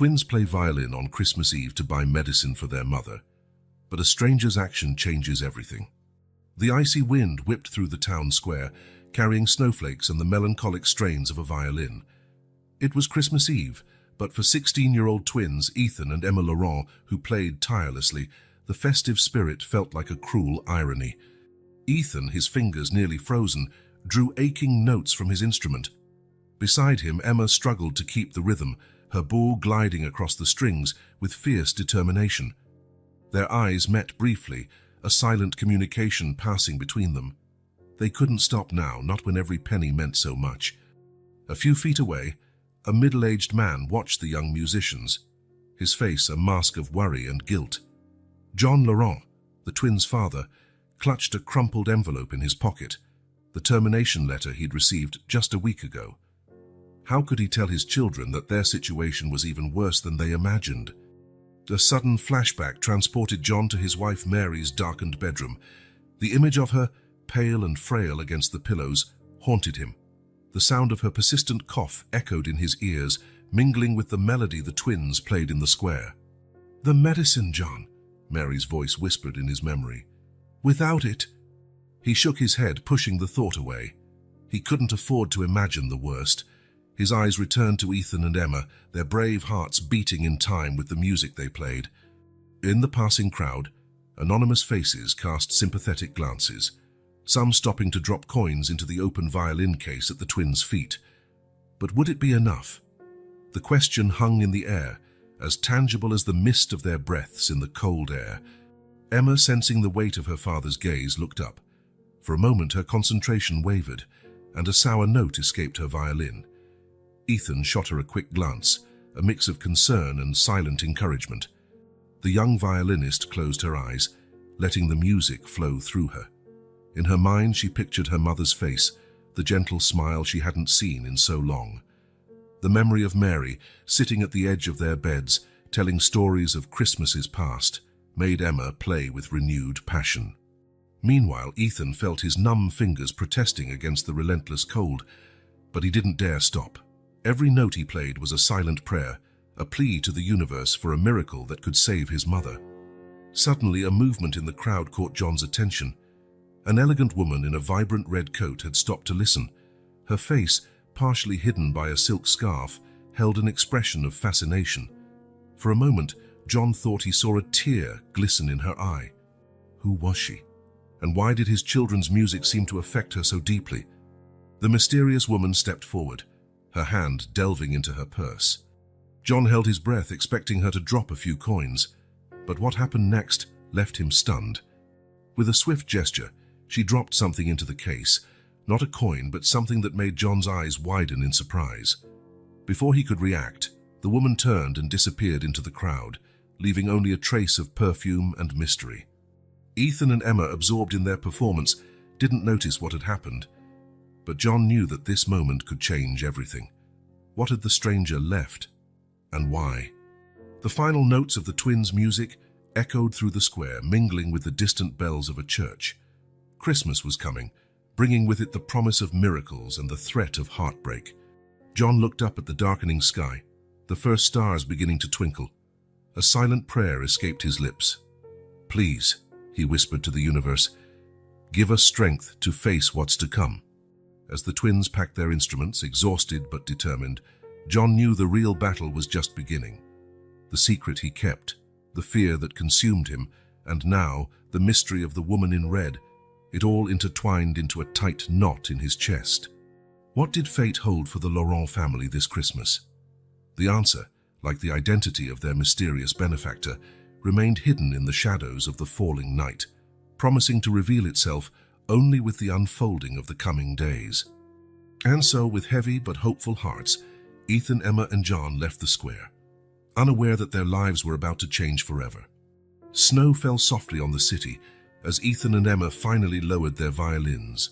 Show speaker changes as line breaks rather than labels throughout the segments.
twins play violin on Christmas Eve to buy medicine for their mother, but a stranger's action changes everything. The icy wind whipped through the town square, carrying snowflakes and the melancholic strains of a violin. It was Christmas Eve, but for 16-year-old twins Ethan and Emma Laurent, who played tirelessly, the festive spirit felt like a cruel irony. Ethan, his fingers nearly frozen, drew aching notes from his instrument. Beside him, Emma struggled to keep the rhythm, her bow gliding across the strings with fierce determination. Their eyes met briefly, a silent communication passing between them. They couldn't stop now, not when every penny meant so much. A few feet away, a middle-aged man watched the young musicians, his face a mask of worry and guilt. John Laurent, the twins' father, clutched a crumpled envelope in his pocket, the termination letter he'd received just a week ago. How could he tell his children that their situation was even worse than they imagined? A sudden flashback transported John to his wife Mary's darkened bedroom. The image of her, pale and frail against the pillows, haunted him. The sound of her persistent cough echoed in his ears, mingling with the melody the twins played in the square. "The medicine, John," Mary's voice whispered in his memory. "Without it—" He shook his head, pushing the thought away. He couldn't afford to imagine the worst. His eyes returned to Ethan and Emma, their brave hearts beating in time with the music they played. In the passing crowd, anonymous faces cast sympathetic glances, some stopping to drop coins into the open violin case at the twins' feet. But would it be enough? The question hung in the air, as tangible as the mist of their breaths in the cold air. Emma, sensing the weight of her father's gaze, looked up. For a moment her concentration wavered, and a sour note escaped her violin. Ethan shot her a quick glance, a mix of concern and silent encouragement. The young violinist closed her eyes, letting the music flow through her. In her mind she pictured her mother's face, the gentle smile she hadn't seen in so long. The memory of Mary, sitting at the edge of their beds, telling stories of Christmases past, made Emma play with renewed passion. Meanwhile, Ethan felt his numb fingers protesting against the relentless cold, but he didn't dare stop. Every note he played was a silent prayer, a plea to the universe for a miracle that could save his mother. Suddenly, a movement in the crowd caught John's attention. An elegant woman in a vibrant red coat had stopped to listen. Her face, partially hidden by a silk scarf, held an expression of fascination. For a moment, John thought he saw a tear glisten in her eye. Who was she? And why did his children's music seem to affect her so deeply? The mysterious woman stepped forward, her hand delving into her purse. John held his breath, expecting her to drop a few coins, but what happened next left him stunned. With a swift gesture, she dropped something into the case, not a coin, but something that made John's eyes widen in surprise. Before he could react, the woman turned and disappeared into the crowd, leaving only a trace of perfume and mystery. Ethan and Emma, absorbed in their performance, didn't notice what had happened, but John knew that this moment could change everything. What had the stranger left, and why? The final notes of the twins' music echoed through the square, mingling with the distant bells of a church. Christmas was coming, bringing with it the promise of miracles and the threat of heartbreak. John looked up at the darkening sky, the first stars beginning to twinkle. A silent prayer escaped his lips. "Please," he whispered to the universe, "give us strength to face what's to come." As the twins packed their instruments, exhausted but determined, John knew the real battle was just beginning. The secret he kept, the fear that consumed him, and now the mystery of the woman in red, it all intertwined into a tight knot in his chest. What did fate hold for the Laurent family this Christmas? The answer, like the identity of their mysterious benefactor, remained hidden in the shadows of the falling night, promising to reveal itself only with the unfolding of the coming days. And so, with heavy but hopeful hearts, Ethan, Emma, and John left the square, unaware that their lives were about to change forever. Snow fell softly on the city as Ethan and Emma finally lowered their violins.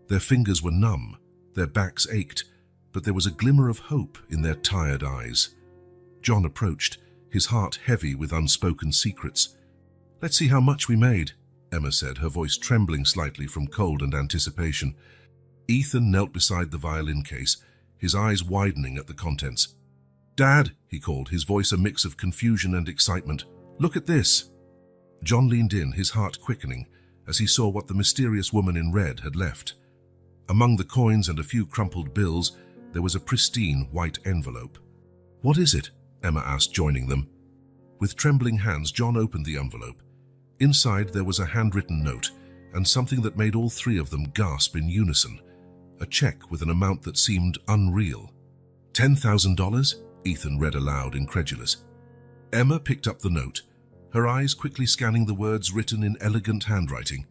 Their fingers were numb, their backs ached, but there was a glimmer of hope in their tired eyes. John approached, his heart heavy with unspoken secrets. "Let's see how much we made," Emma said, her voice trembling slightly from cold and anticipation. Ethan knelt beside the violin case, his eyes widening at the contents. "Dad," he called, his voice a mix of confusion and excitement. "Look at this." John leaned in, his heart quickening, as he saw what the mysterious woman in red had left. Among the coins and a few crumpled bills, there was a pristine white envelope. "What is it?" Emma asked, joining them. With trembling hands, John opened the envelope. Inside there was a handwritten note, and something that made all three of them gasp in unison. A check with an amount that seemed unreal. $10,000? Ethan read aloud, incredulous. Emma picked up the note, her eyes quickly scanning the words written in elegant handwriting.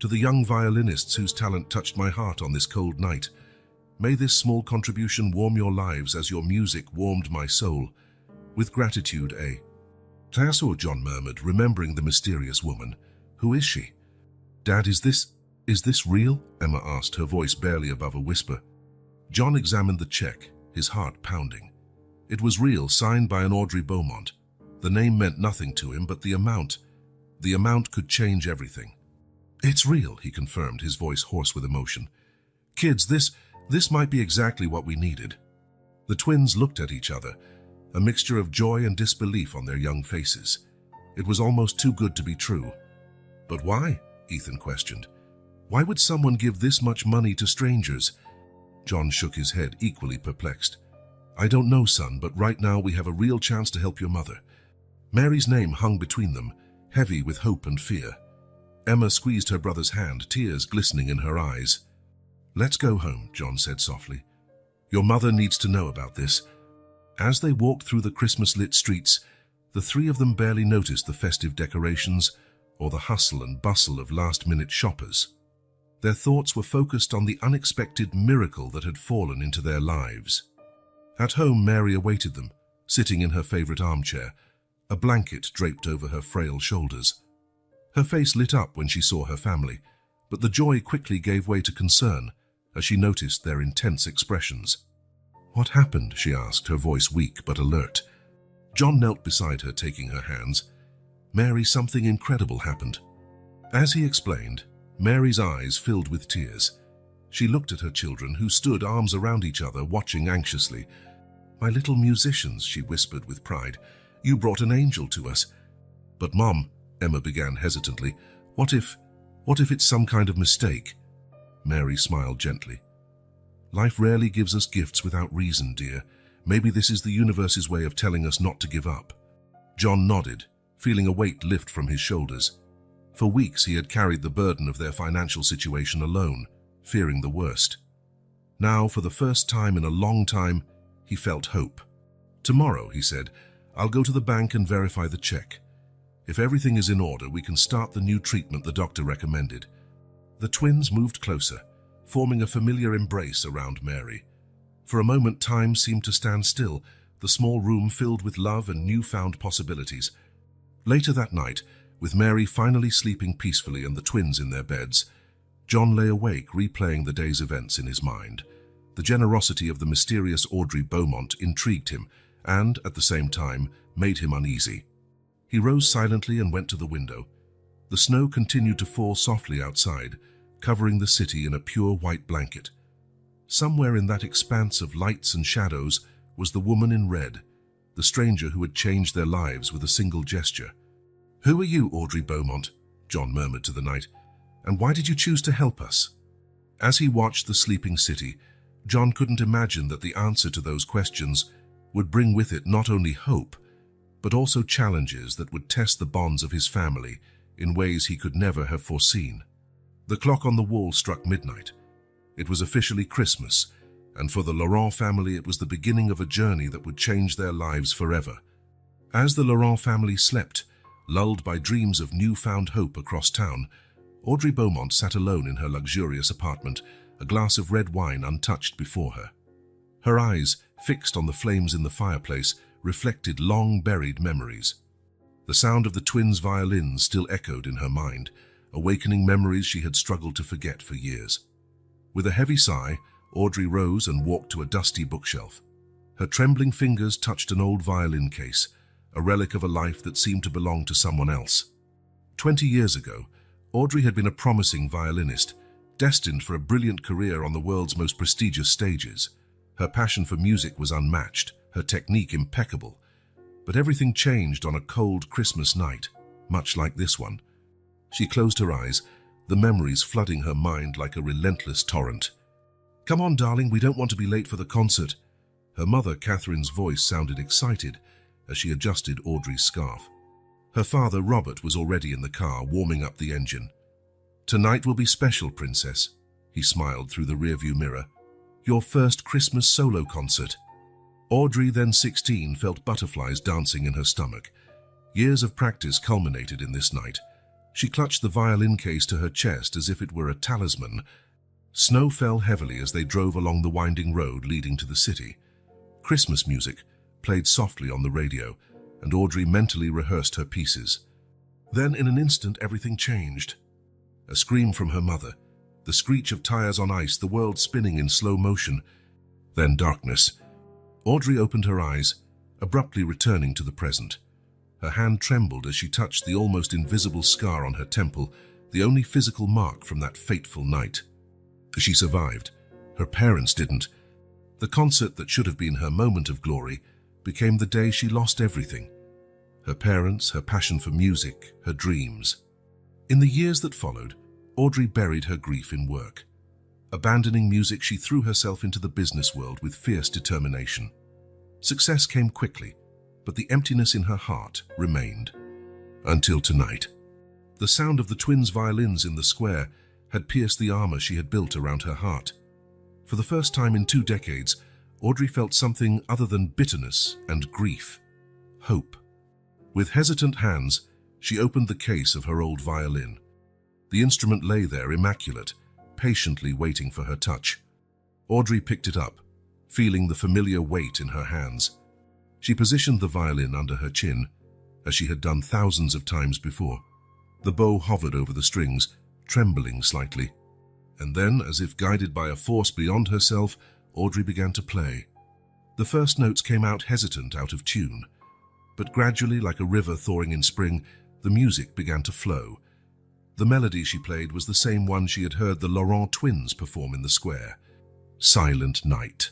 "To the young violinists whose talent touched my heart on this cold night, may this small contribution warm your lives as your music warmed my soul. With gratitude, A." "Tasso," John murmured, remembering the mysterious woman. "Who is she?" "Dad, is this real?" Emma asked, her voice barely above a whisper. John examined the check, his heart pounding. It was real, signed by an Audrey Beaumont. The name meant nothing to him, but the amount could change everything. "It's real," he confirmed, his voice hoarse with emotion. "Kids, this might be exactly what we needed." The twins looked at each other, a mixture of joy and disbelief on their young faces. It was almost too good to be true. "But why?" Ethan questioned. "Why would someone give this much money to strangers?" John shook his head, equally perplexed. "I don't know, son, but right now we have a real chance to help your mother." Mary's name hung between them, heavy with hope and fear. Emma squeezed her brother's hand, tears glistening in her eyes. "Let's go home," John said softly. "Your mother needs to know about this." As they walked through the Christmas-lit streets, the three of them barely noticed the festive decorations or the hustle and bustle of last-minute shoppers. Their thoughts were focused on the unexpected miracle that had fallen into their lives. At home, Mary awaited them, sitting in her favorite armchair, a blanket draped over her frail shoulders. Her face lit up when she saw her family, but the joy quickly gave way to concern as she noticed their intense expressions. "What happened?" she asked, her voice weak but alert. John knelt beside her, taking her hands. "Mary, something incredible happened." As he explained, Mary's eyes filled with tears. She looked at her children, who stood arms around each other, watching anxiously. "My little musicians," she whispered with pride. "You brought an angel to us." "But Mom," Emma began hesitantly, what if it's some kind of mistake?" Mary smiled gently. "Life rarely gives us gifts without reason, dear. Maybe this is the universe's way of telling us not to give up." John nodded, feeling a weight lift from his shoulders. For weeks he had carried the burden of their financial situation alone, fearing the worst. Now, for the first time in a long time, he felt hope. "Tomorrow," he said, "I'll go to the bank and verify the check. If everything is in order, we can start the new treatment the doctor recommended." The twins moved closer, forming a familiar embrace around Mary. For a moment, time seemed to stand still, the small room filled with love and newfound possibilities. Later that night, with Mary finally sleeping peacefully and the twins in their beds, John lay awake, replaying the day's events in his mind. The generosity of the mysterious Audrey Beaumont intrigued him and, at the same time, made him uneasy. He rose silently and went to the window. The snow continued to fall softly outside, covering the city in a pure white blanket. Somewhere in that expanse of lights and shadows was the woman in red, the stranger who had changed their lives with a single gesture. "Who are you, Audrey Beaumont?" John murmured to the night. "And why did you choose to help us?" As he watched the sleeping city, John couldn't imagine that the answer to those questions would bring with it not only hope, but also challenges that would test the bonds of his family in ways he could never have foreseen. The clock on the wall struck midnight. It was officially Christmas, and for the Laurent family it was the beginning of a journey that would change their lives forever. As the Laurent family slept, lulled by dreams of newfound hope across town, Audrey Beaumont sat alone in her luxurious apartment, a glass of red wine untouched before her. Her eyes, fixed on the flames in the fireplace, reflected long-buried memories. The sound of the twins' violins still echoed in her mind, awakening memories she had struggled to forget for years. With a heavy sigh, Audrey rose and walked to a dusty bookshelf. Her trembling fingers touched an old violin case, a relic of a life that seemed to belong to someone else. 20 years ago, Audrey had been a promising violinist, destined for a brilliant career on the world's most prestigious stages. Her passion for music was unmatched, her technique impeccable. But everything changed on a cold Christmas night, much like this one. She closed her eyes, the memories flooding her mind like a relentless torrent. "Come on, darling, we don't want to be late for the concert." Her mother, Catherine's voice sounded excited as she adjusted Audrey's scarf. Her father, Robert, was already in the car, warming up the engine. "Tonight will be special, Princess," he smiled through the rearview mirror. "Your first Christmas solo concert." Audrey, then 16, felt butterflies dancing in her stomach. Years of practice culminated in this night. She clutched the violin case to her chest as if it were a talisman. Snow fell heavily as they drove along the winding road leading to the city. Christmas music played softly on the radio, and Audrey mentally rehearsed her pieces. Then, in an instant, everything changed. A scream from her mother, the screech of tires on ice, the world spinning in slow motion. Then darkness. Audrey opened her eyes, abruptly returning to the present. Her hand trembled as she touched the almost invisible scar on her temple, the only physical mark from that fateful night. She survived. Her parents didn't. The concert that should have been her moment of glory became the day she lost everything. Her parents, her passion for music, her dreams. In the years that followed, Audrey buried her grief in work. Abandoning music, she threw herself into the business world with fierce determination. Success came quickly, but the emptiness in her heart remained. Until tonight. The sound of the twins' violins in the square had pierced the armor she had built around her heart. For the first time in 2 decades, Audrey felt something other than bitterness and grief. Hope. With hesitant hands, she opened the case of her old violin. The instrument lay there immaculate, patiently waiting for her touch. Audrey picked it up, feeling the familiar weight in her hands. She positioned the violin under her chin, as she had done thousands of times before. The bow hovered over the strings, trembling slightly. And then, as if guided by a force beyond herself, Audrey began to play. The first notes came out hesitant, out of tune. But gradually, like a river thawing in spring, the music began to flow. The melody she played was the same one she had heard the Laurent twins perform in the square. Silent Night.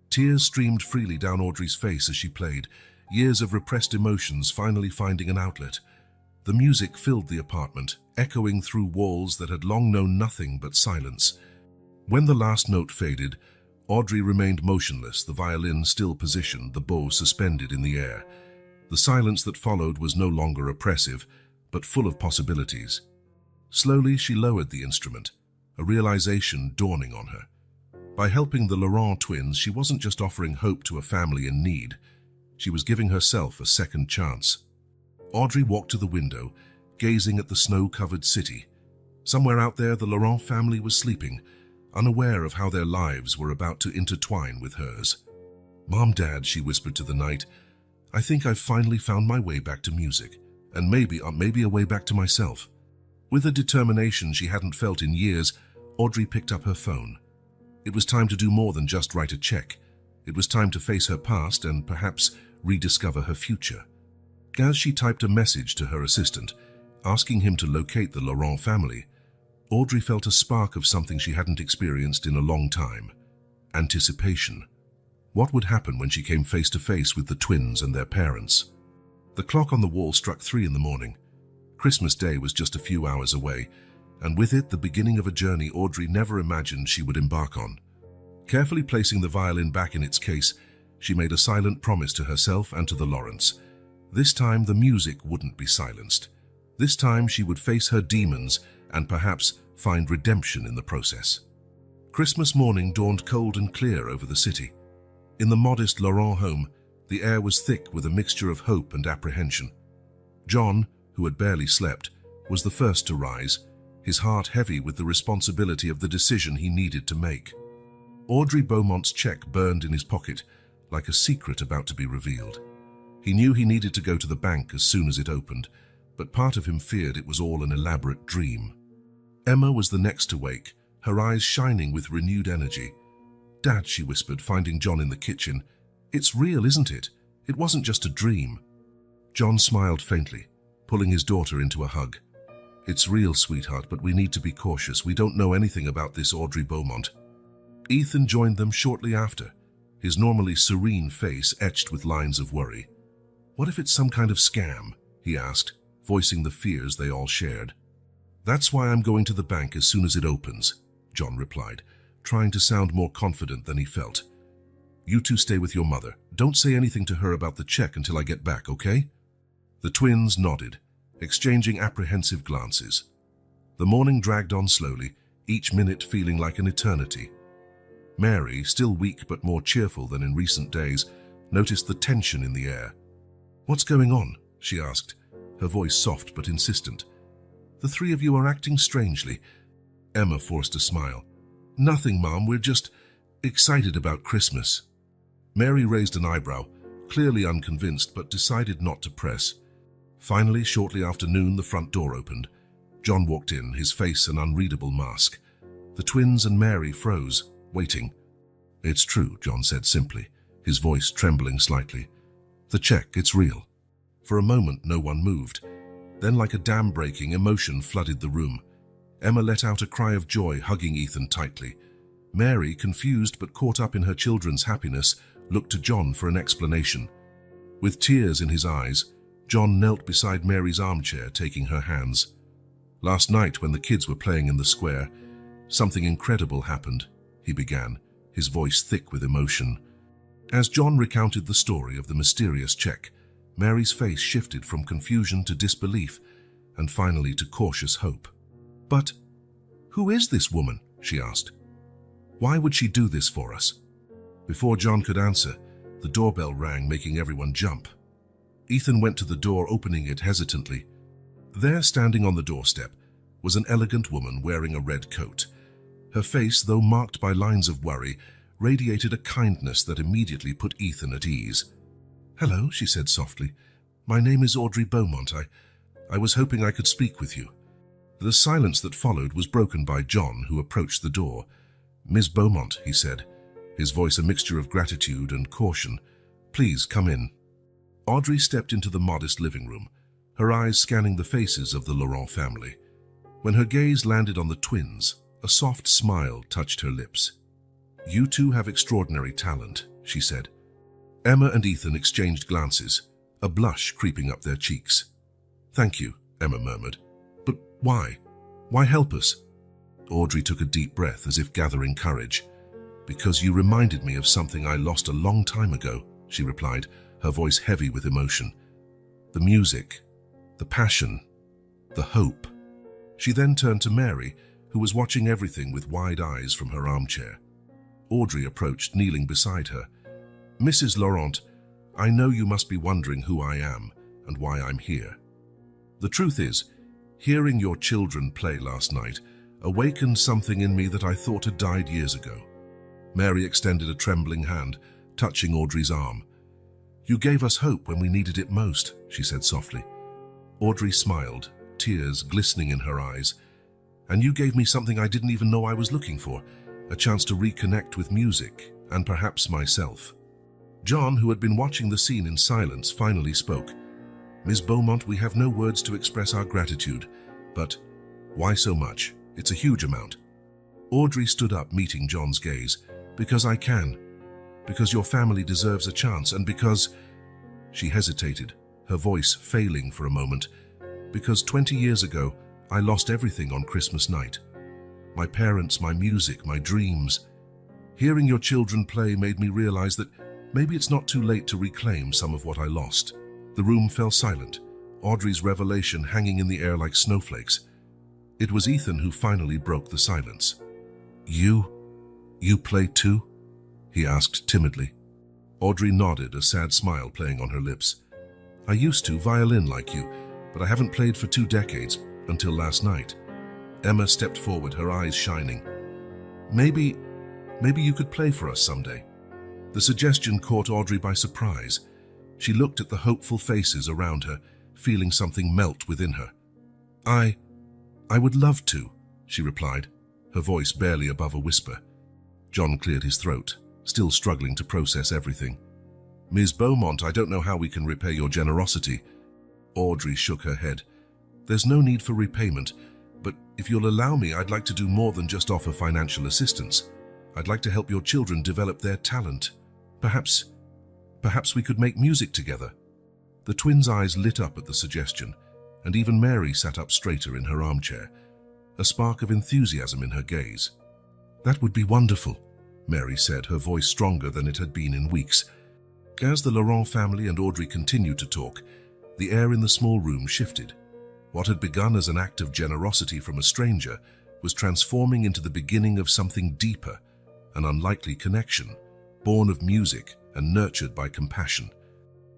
Tears streamed freely down Audrey's face as she played, years of repressed emotions finally finding an outlet. The music filled the apartment, echoing through walls that had long known nothing but silence. When the last note faded, Audrey remained motionless, the violin still positioned, the bow suspended in the air. The silence that followed was no longer oppressive, but full of possibilities. Slowly she lowered the instrument, a realization dawning on her. By helping the Laurent twins, she wasn't just offering hope to a family in need. She was giving herself a second chance. Audrey walked to the window, gazing at the snow-covered city. Somewhere out there, the Laurent family was sleeping, unaware of how their lives were about to intertwine with hers. "Mom, Dad," she whispered to the night, "I think I've finally found my way back to music, and maybe a way back to myself." With a determination she hadn't felt in years, Audrey picked up her phone. It was time to do more than just write a check. It was time to face her past and perhaps rediscover her future. As she typed a message to her assistant, asking him to locate the Laurent family, Audrey felt a spark of something she hadn't experienced in a long time: anticipation. What would happen when she came face to face with the twins and their parents? The clock on the wall struck 3 in the morning. Christmas Day was just a few hours away, and with it the beginning of a journey Audrey never imagined she would embark on. Carefully placing the violin back in its case, she made a silent promise to herself and to the Laurents. This time the music wouldn't be silenced. This time she would face her demons and perhaps find redemption in the process. Christmas morning dawned cold and clear over the city. In the modest Laurent home, the air was thick with a mixture of hope and apprehension. John, who had barely slept, was the first to rise, his heart heavy with the responsibility of the decision he needed to make. Audrey Beaumont's check burned in his pocket, like a secret about to be revealed. He knew he needed to go to the bank as soon as it opened, but part of him feared it was all an elaborate dream. Emma was the next to wake, her eyes shining with renewed energy. "Dad," she whispered, finding John in the kitchen, "it's real, isn't it? It wasn't just a dream." John smiled faintly, pulling his daughter into a hug. "It's real, sweetheart, but we need to be cautious. We don't know anything about this Audrey Beaumont." Ethan joined them shortly after. his normally serene face etched with lines of worry. "What if it's some kind of scam?" he asked, voicing the fears they all shared. "That's why I'm going to the bank as soon as it opens," John replied, trying to sound more confident than he felt. "You two stay with your mother. Don't say anything to her about the check until I get back, okay?" The twins nodded, exchanging apprehensive glances. The morning dragged on slowly, each minute feeling like an eternity. Mary, still weak but more cheerful than in recent days, noticed the tension in the air. "What's going on?" she asked, her voice soft but insistent. "The three of you are acting strangely." Emma forced a smile. "Nothing, Mom, we're just excited about Christmas." Mary raised an eyebrow, clearly unconvinced but decided not to press. Finally, shortly after noon, the front door opened. John walked in, his face an unreadable mask. The twins and Mary froze, waiting. "It's true," John said simply, his voice trembling slightly. "The check, it's real." For a moment, no one moved. Then, like a dam breaking, emotion flooded the room. Emma let out a cry of joy, hugging Ethan tightly. Mary, confused but caught up in her children's happiness, looked to John for an explanation. With tears in his eyes, John knelt beside Mary's armchair, taking her hands. "Last night, when the kids were playing in the square, something incredible happened," he began, his voice thick with emotion. As John recounted the story of the mysterious check, Mary's face shifted from confusion to disbelief, and finally to cautious hope. "But who is this woman?" she asked. "Why would she do this for us?" Before John could answer, the doorbell rang, making everyone jump. Ethan went to the door, opening it hesitantly. There, standing on the doorstep, was an elegant woman wearing a red coat. Her face, though marked by lines of worry, radiated a kindness that immediately put Ethan at ease. "Hello," she said softly. "My name is Audrey Beaumont. I was hoping I could speak with you." The silence that followed was broken by John, who approached the door. "Miss Beaumont," he said, his voice a mixture of gratitude and caution. "Please come in." Audrey stepped into the modest living room, her eyes scanning the faces of the Laurent family. When her gaze landed on the twins, a soft smile touched her lips. "You two have extraordinary talent," she said. Emma and Ethan exchanged glances, a blush creeping up their cheeks. "Thank you," Emma murmured. "But why? Why help us?" Audrey took a deep breath as if gathering courage. "Because you reminded me of something I lost a long time ago," she replied, her voice heavy with emotion. "The music, the passion, the hope." She then turned to Mary, who was watching everything with wide eyes from her armchair. Audrey approached, kneeling beside her. "Mrs. Laurent, I know you must be wondering who I am and why I'm here. The truth is, hearing your children play last night awakened something in me that I thought had died years ago." Mary extended a trembling hand, touching Audrey's arm. "You gave us hope when we needed it most," she said softly. Audrey smiled, tears glistening in her eyes. "And you gave me something I didn't even know I was looking for, a chance to reconnect with music and perhaps myself." John, who had been watching the scene in silence, finally spoke. "Miss Beaumont, we have no words to express our gratitude, but why so much? It's a huge amount." Audrey stood up, meeting John's gaze. "Because I can. Because your family deserves a chance, and because—" She hesitated, her voice failing for a moment. "Because 20 years ago, I lost everything on Christmas night. My parents, my music, my dreams. Hearing your children play made me realize that maybe it's not too late to reclaim some of what I lost." The room fell silent, Audrey's revelation hanging in the air like snowflakes. It was Ethan who finally broke the silence. You play too?" he asked timidly. Audrey nodded, a sad smile playing on her lips. "I used to, violin like you, but I haven't played for 2 decades, until last night." Emma stepped forward, her eyes shining. Maybe you could play for us someday." The suggestion caught Audrey by surprise. She looked at the hopeful faces around her, feeling something melt within her. I would love to," she replied, her voice barely above a whisper. John cleared his throat, still struggling to process everything. "Ms. Beaumont, I don't know how we can repay your generosity." Audrey shook her head. "There's no need for repayment, but if you'll allow me, I'd like to do more than just offer financial assistance. I'd like to help your children develop their talent." Perhaps we could make music together." The twins' eyes lit up at the suggestion, and even Mary sat up straighter in her armchair, a spark of enthusiasm in her gaze. "That would be wonderful," Mary said, her voice stronger than it had been in weeks. As the Laurent family and Audrey continued to talk, the air in the small room shifted. What had begun as an act of generosity from a stranger was transforming into the beginning of something deeper, an unlikely connection, born of music and nurtured by compassion.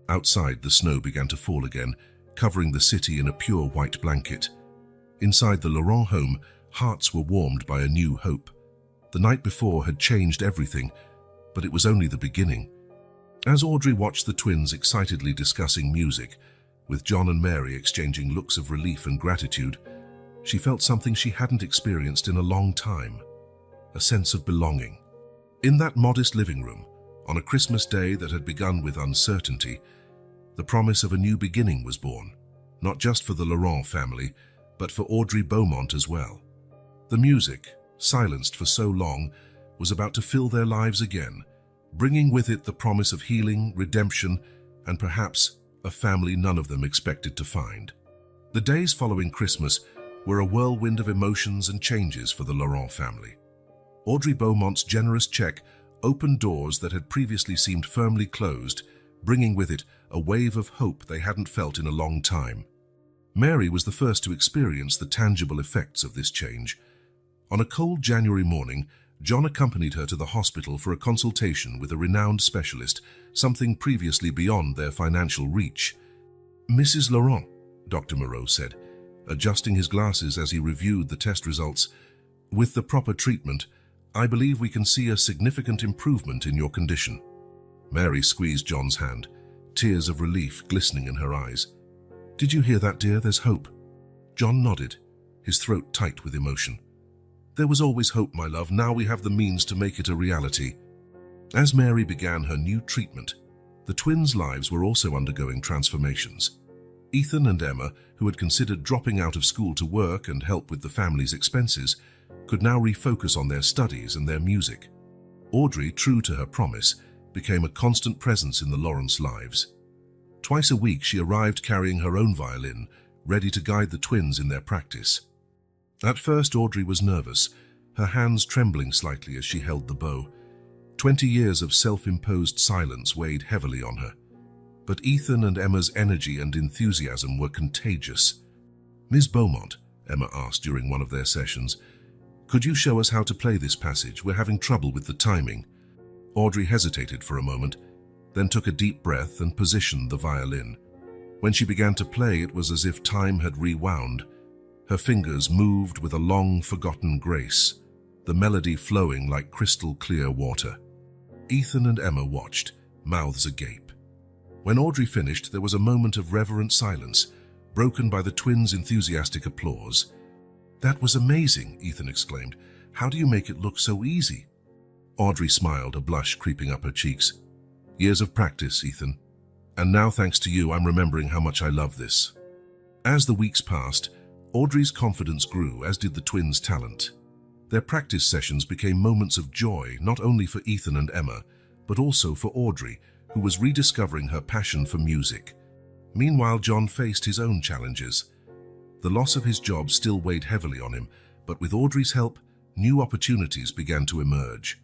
Outside, the snow began to fall again, covering the city in a pure white blanket. Inside the Laurent home, hearts were warmed by a new hope. The night before had changed everything, but it was only the beginning. As Audrey watched the twins excitedly discussing music, with John and Mary exchanging looks of relief and gratitude, she felt something she hadn't experienced in a long time, a sense of belonging. In that modest living room, on a Christmas day that had begun with uncertainty, the promise of a new beginning was born, not just for the Laurent family, but for Audrey Beaumont as well. The music, silenced for so long, was about to fill their lives again, bringing with it the promise of healing, redemption, and perhaps a family none of them expected to find. The days following Christmas were a whirlwind of emotions and changes for the Laurent family. Audrey Beaumont's generous check opened doors that had previously seemed firmly closed, bringing with it a wave of hope they hadn't felt in a long time. Mary was the first to experience the tangible effects of this change. On a cold January morning, John accompanied her to the hospital for a consultation with a renowned specialist, something previously beyond their financial reach. "Mrs. Laurent," Dr. Moreau said, adjusting his glasses as he reviewed the test results, "with the proper treatment, I believe we can see a significant improvement in your condition." Mary squeezed John's hand, tears of relief glistening in her eyes. "Did you hear that, dear? There's hope." John nodded, his throat tight with emotion. "There was always hope, my love. Now we have the means to make it a reality." As Mary began her new treatment, the twins' lives were also undergoing transformations. Ethan and Emma, who had considered dropping out of school to work and help with the family's expenses, could now refocus on their studies and their music. Audrey, true to her promise, became a constant presence in the Laurents' lives. Twice a week she arrived carrying her own violin, ready to guide the twins in their practice. At first Audrey was nervous, her hands trembling slightly as she held the bow. 20 years of self-imposed silence weighed heavily on her. But Ethan and Emma's energy and enthusiasm were contagious. "Ms. Beaumont," Emma asked during one of their sessions, "could you show us how to play this passage? We're having trouble with the timing." Audrey hesitated for a moment, then took a deep breath and positioned the violin. When she began to play, it was as if time had rewound. Her fingers moved with a long-forgotten grace, the melody flowing like crystal-clear water. Ethan and Emma watched, mouths agape. When Audrey finished, there was a moment of reverent silence, broken by the twins' enthusiastic applause. "That was amazing," Ethan exclaimed. "How do you make it look so easy?" Audrey smiled, a blush creeping up her cheeks. "Years of practice, Ethan. And now, thanks to you, I'm remembering how much I love this." As the weeks passed, Audrey's confidence grew, as did the twins' talent. Their practice sessions became moments of joy, not only for Ethan and Emma, but also for Audrey, who was rediscovering her passion for music. Meanwhile, John faced his own challenges. The loss of his job still weighed heavily on him, but with Audrey's help, new opportunities began to emerge.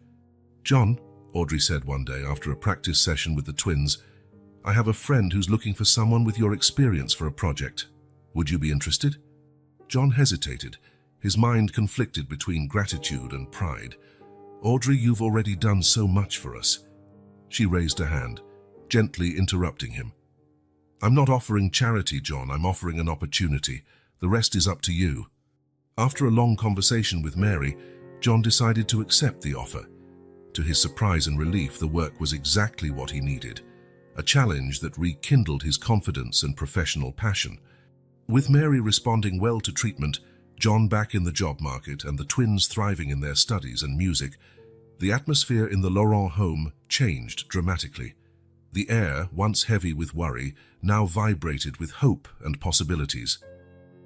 "John," Audrey said one day after a practice session with the twins, "I have a friend who's looking for someone with your experience for a project. Would you be interested?" John hesitated, his mind conflicted between gratitude and pride. "Audrey, you've already done so much for us." She raised a hand, gently interrupting him. "I'm not offering charity, John. I'm offering an opportunity. The rest is up to you." After a long conversation with Mary, John decided to accept the offer. To his surprise and relief, the work was exactly what he needed, a challenge that rekindled his confidence and professional passion. With Mary responding well to treatment, John back in the job market, and the twins thriving in their studies and music, the atmosphere in the Laurent home changed dramatically. The air, once heavy with worry, now vibrated with hope and possibilities.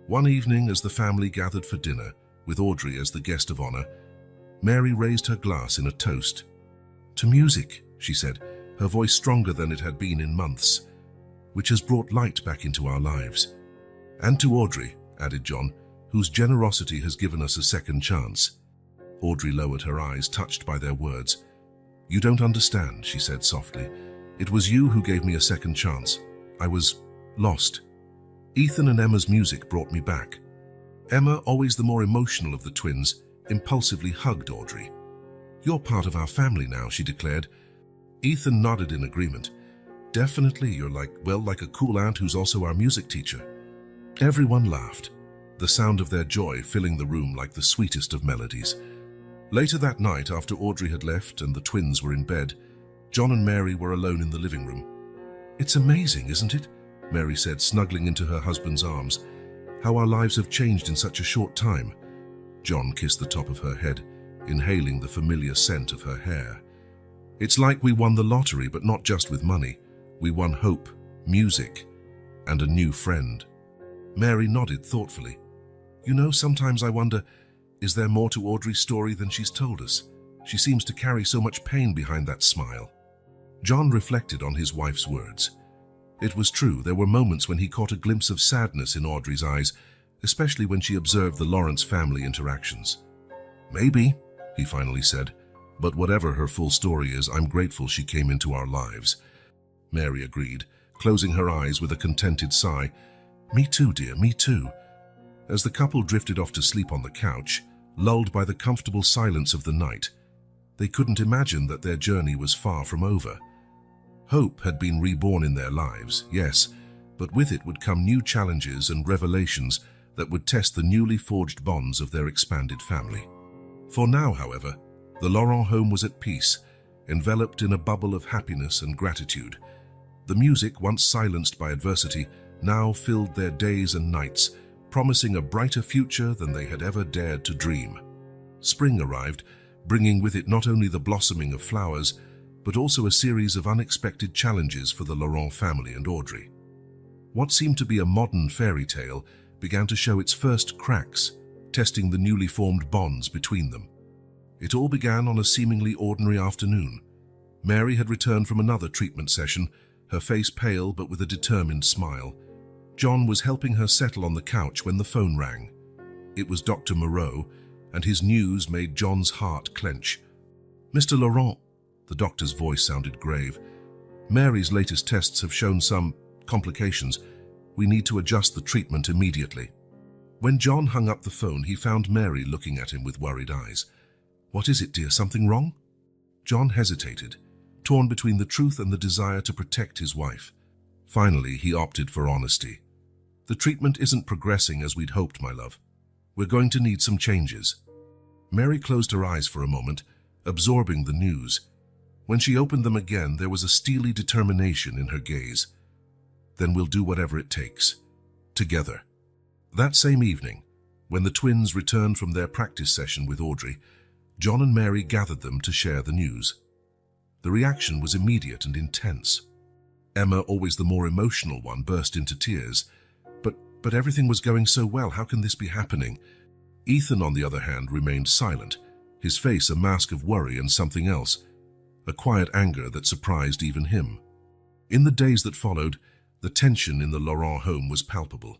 One evening, as the family gathered for dinner, with Audrey as the guest of honor, Mary raised her glass in a toast. "To music," she said, her voice stronger than it had been in months, which has brought light back into our lives. And to Audrey, added John, whose generosity has given us a second chance. Audrey lowered her eyes, touched by their words. You don't understand, she said softly. It was you who gave me a second chance. I was lost. Ethan and Emma's music brought me back. Emma, always the more emotional of the twins, impulsively hugged Audrey. You're part of our family now, she declared. Ethan nodded in agreement. Definitely, you're like a cool aunt who's also our music teacher. Everyone laughed, the sound of their joy filling the room like the sweetest of melodies. Later that night, after Audrey had left and the twins were in bed, John and Mary were alone in the living room. It's amazing, isn't it? Mary said, snuggling into her husband's arms. How our lives have changed in such a short time. John kissed the top of her head, inhaling the familiar scent of her hair. It's like we won the lottery, but not just with money. We won hope, music, and a new friend. Mary nodded thoughtfully. You know, sometimes I wonder, is there more to Audrey's story than she's told us? She seems to carry so much pain behind that smile. John reflected on his wife's words. It was true, there were moments when he caught a glimpse of sadness in Audrey's eyes, especially when she observed the Lawrence family interactions. Maybe, he finally said, but whatever her full story is, I'm grateful she came into our lives. Mary agreed, closing her eyes with a contented sigh. Me too, dear, me too. As the couple drifted off to sleep on the couch, lulled by the comfortable silence of the night, they couldn't imagine that their journey was far from over. Hope had been reborn in their lives, yes, but with it would come new challenges and revelations that would test the newly forged bonds of their expanded family. For now, however, the Laurent home was at peace, enveloped in a bubble of happiness and gratitude. The music, once silenced by adversity, now filled their days and nights, promising a brighter future than they had ever dared to dream. Spring arrived, bringing with it not only the blossoming of flowers, but also a series of unexpected challenges for the Laurent family and Audrey. What seemed to be a modern fairy tale began to show its first cracks, testing the newly formed bonds between them. It all began on a seemingly ordinary afternoon. Mary had returned from another treatment session, her face pale but with a determined smile. John was helping her settle on the couch when the phone rang. It was Dr. Moreau, and his news made John's heart clench. Mr. Laurent, the doctor's voice sounded grave. Mary's latest tests have shown some complications. We need to adjust the treatment immediately. When John hung up the phone, he found Mary looking at him with worried eyes. What is it, dear? Something wrong? John hesitated, torn between the truth and the desire to protect his wife. Finally, he opted for honesty. The treatment isn't progressing as we'd hoped, my love. We're going to need some changes. Mary closed her eyes for a moment, absorbing the news. When she opened them again, there was a steely determination in her gaze. Then we'll do whatever it takes. Together. That same evening, when the twins returned from their practice session with Audrey, John and Mary gathered them to share the news. The reaction was immediate and intense. Emma, always the more emotional one, burst into tears. But everything was going so well, how can this be happening? Ethan, on the other hand, remained silent, his face a mask of worry and something else, a quiet anger that surprised even him. In the days that followed, the tension in the Laurent home was palpable.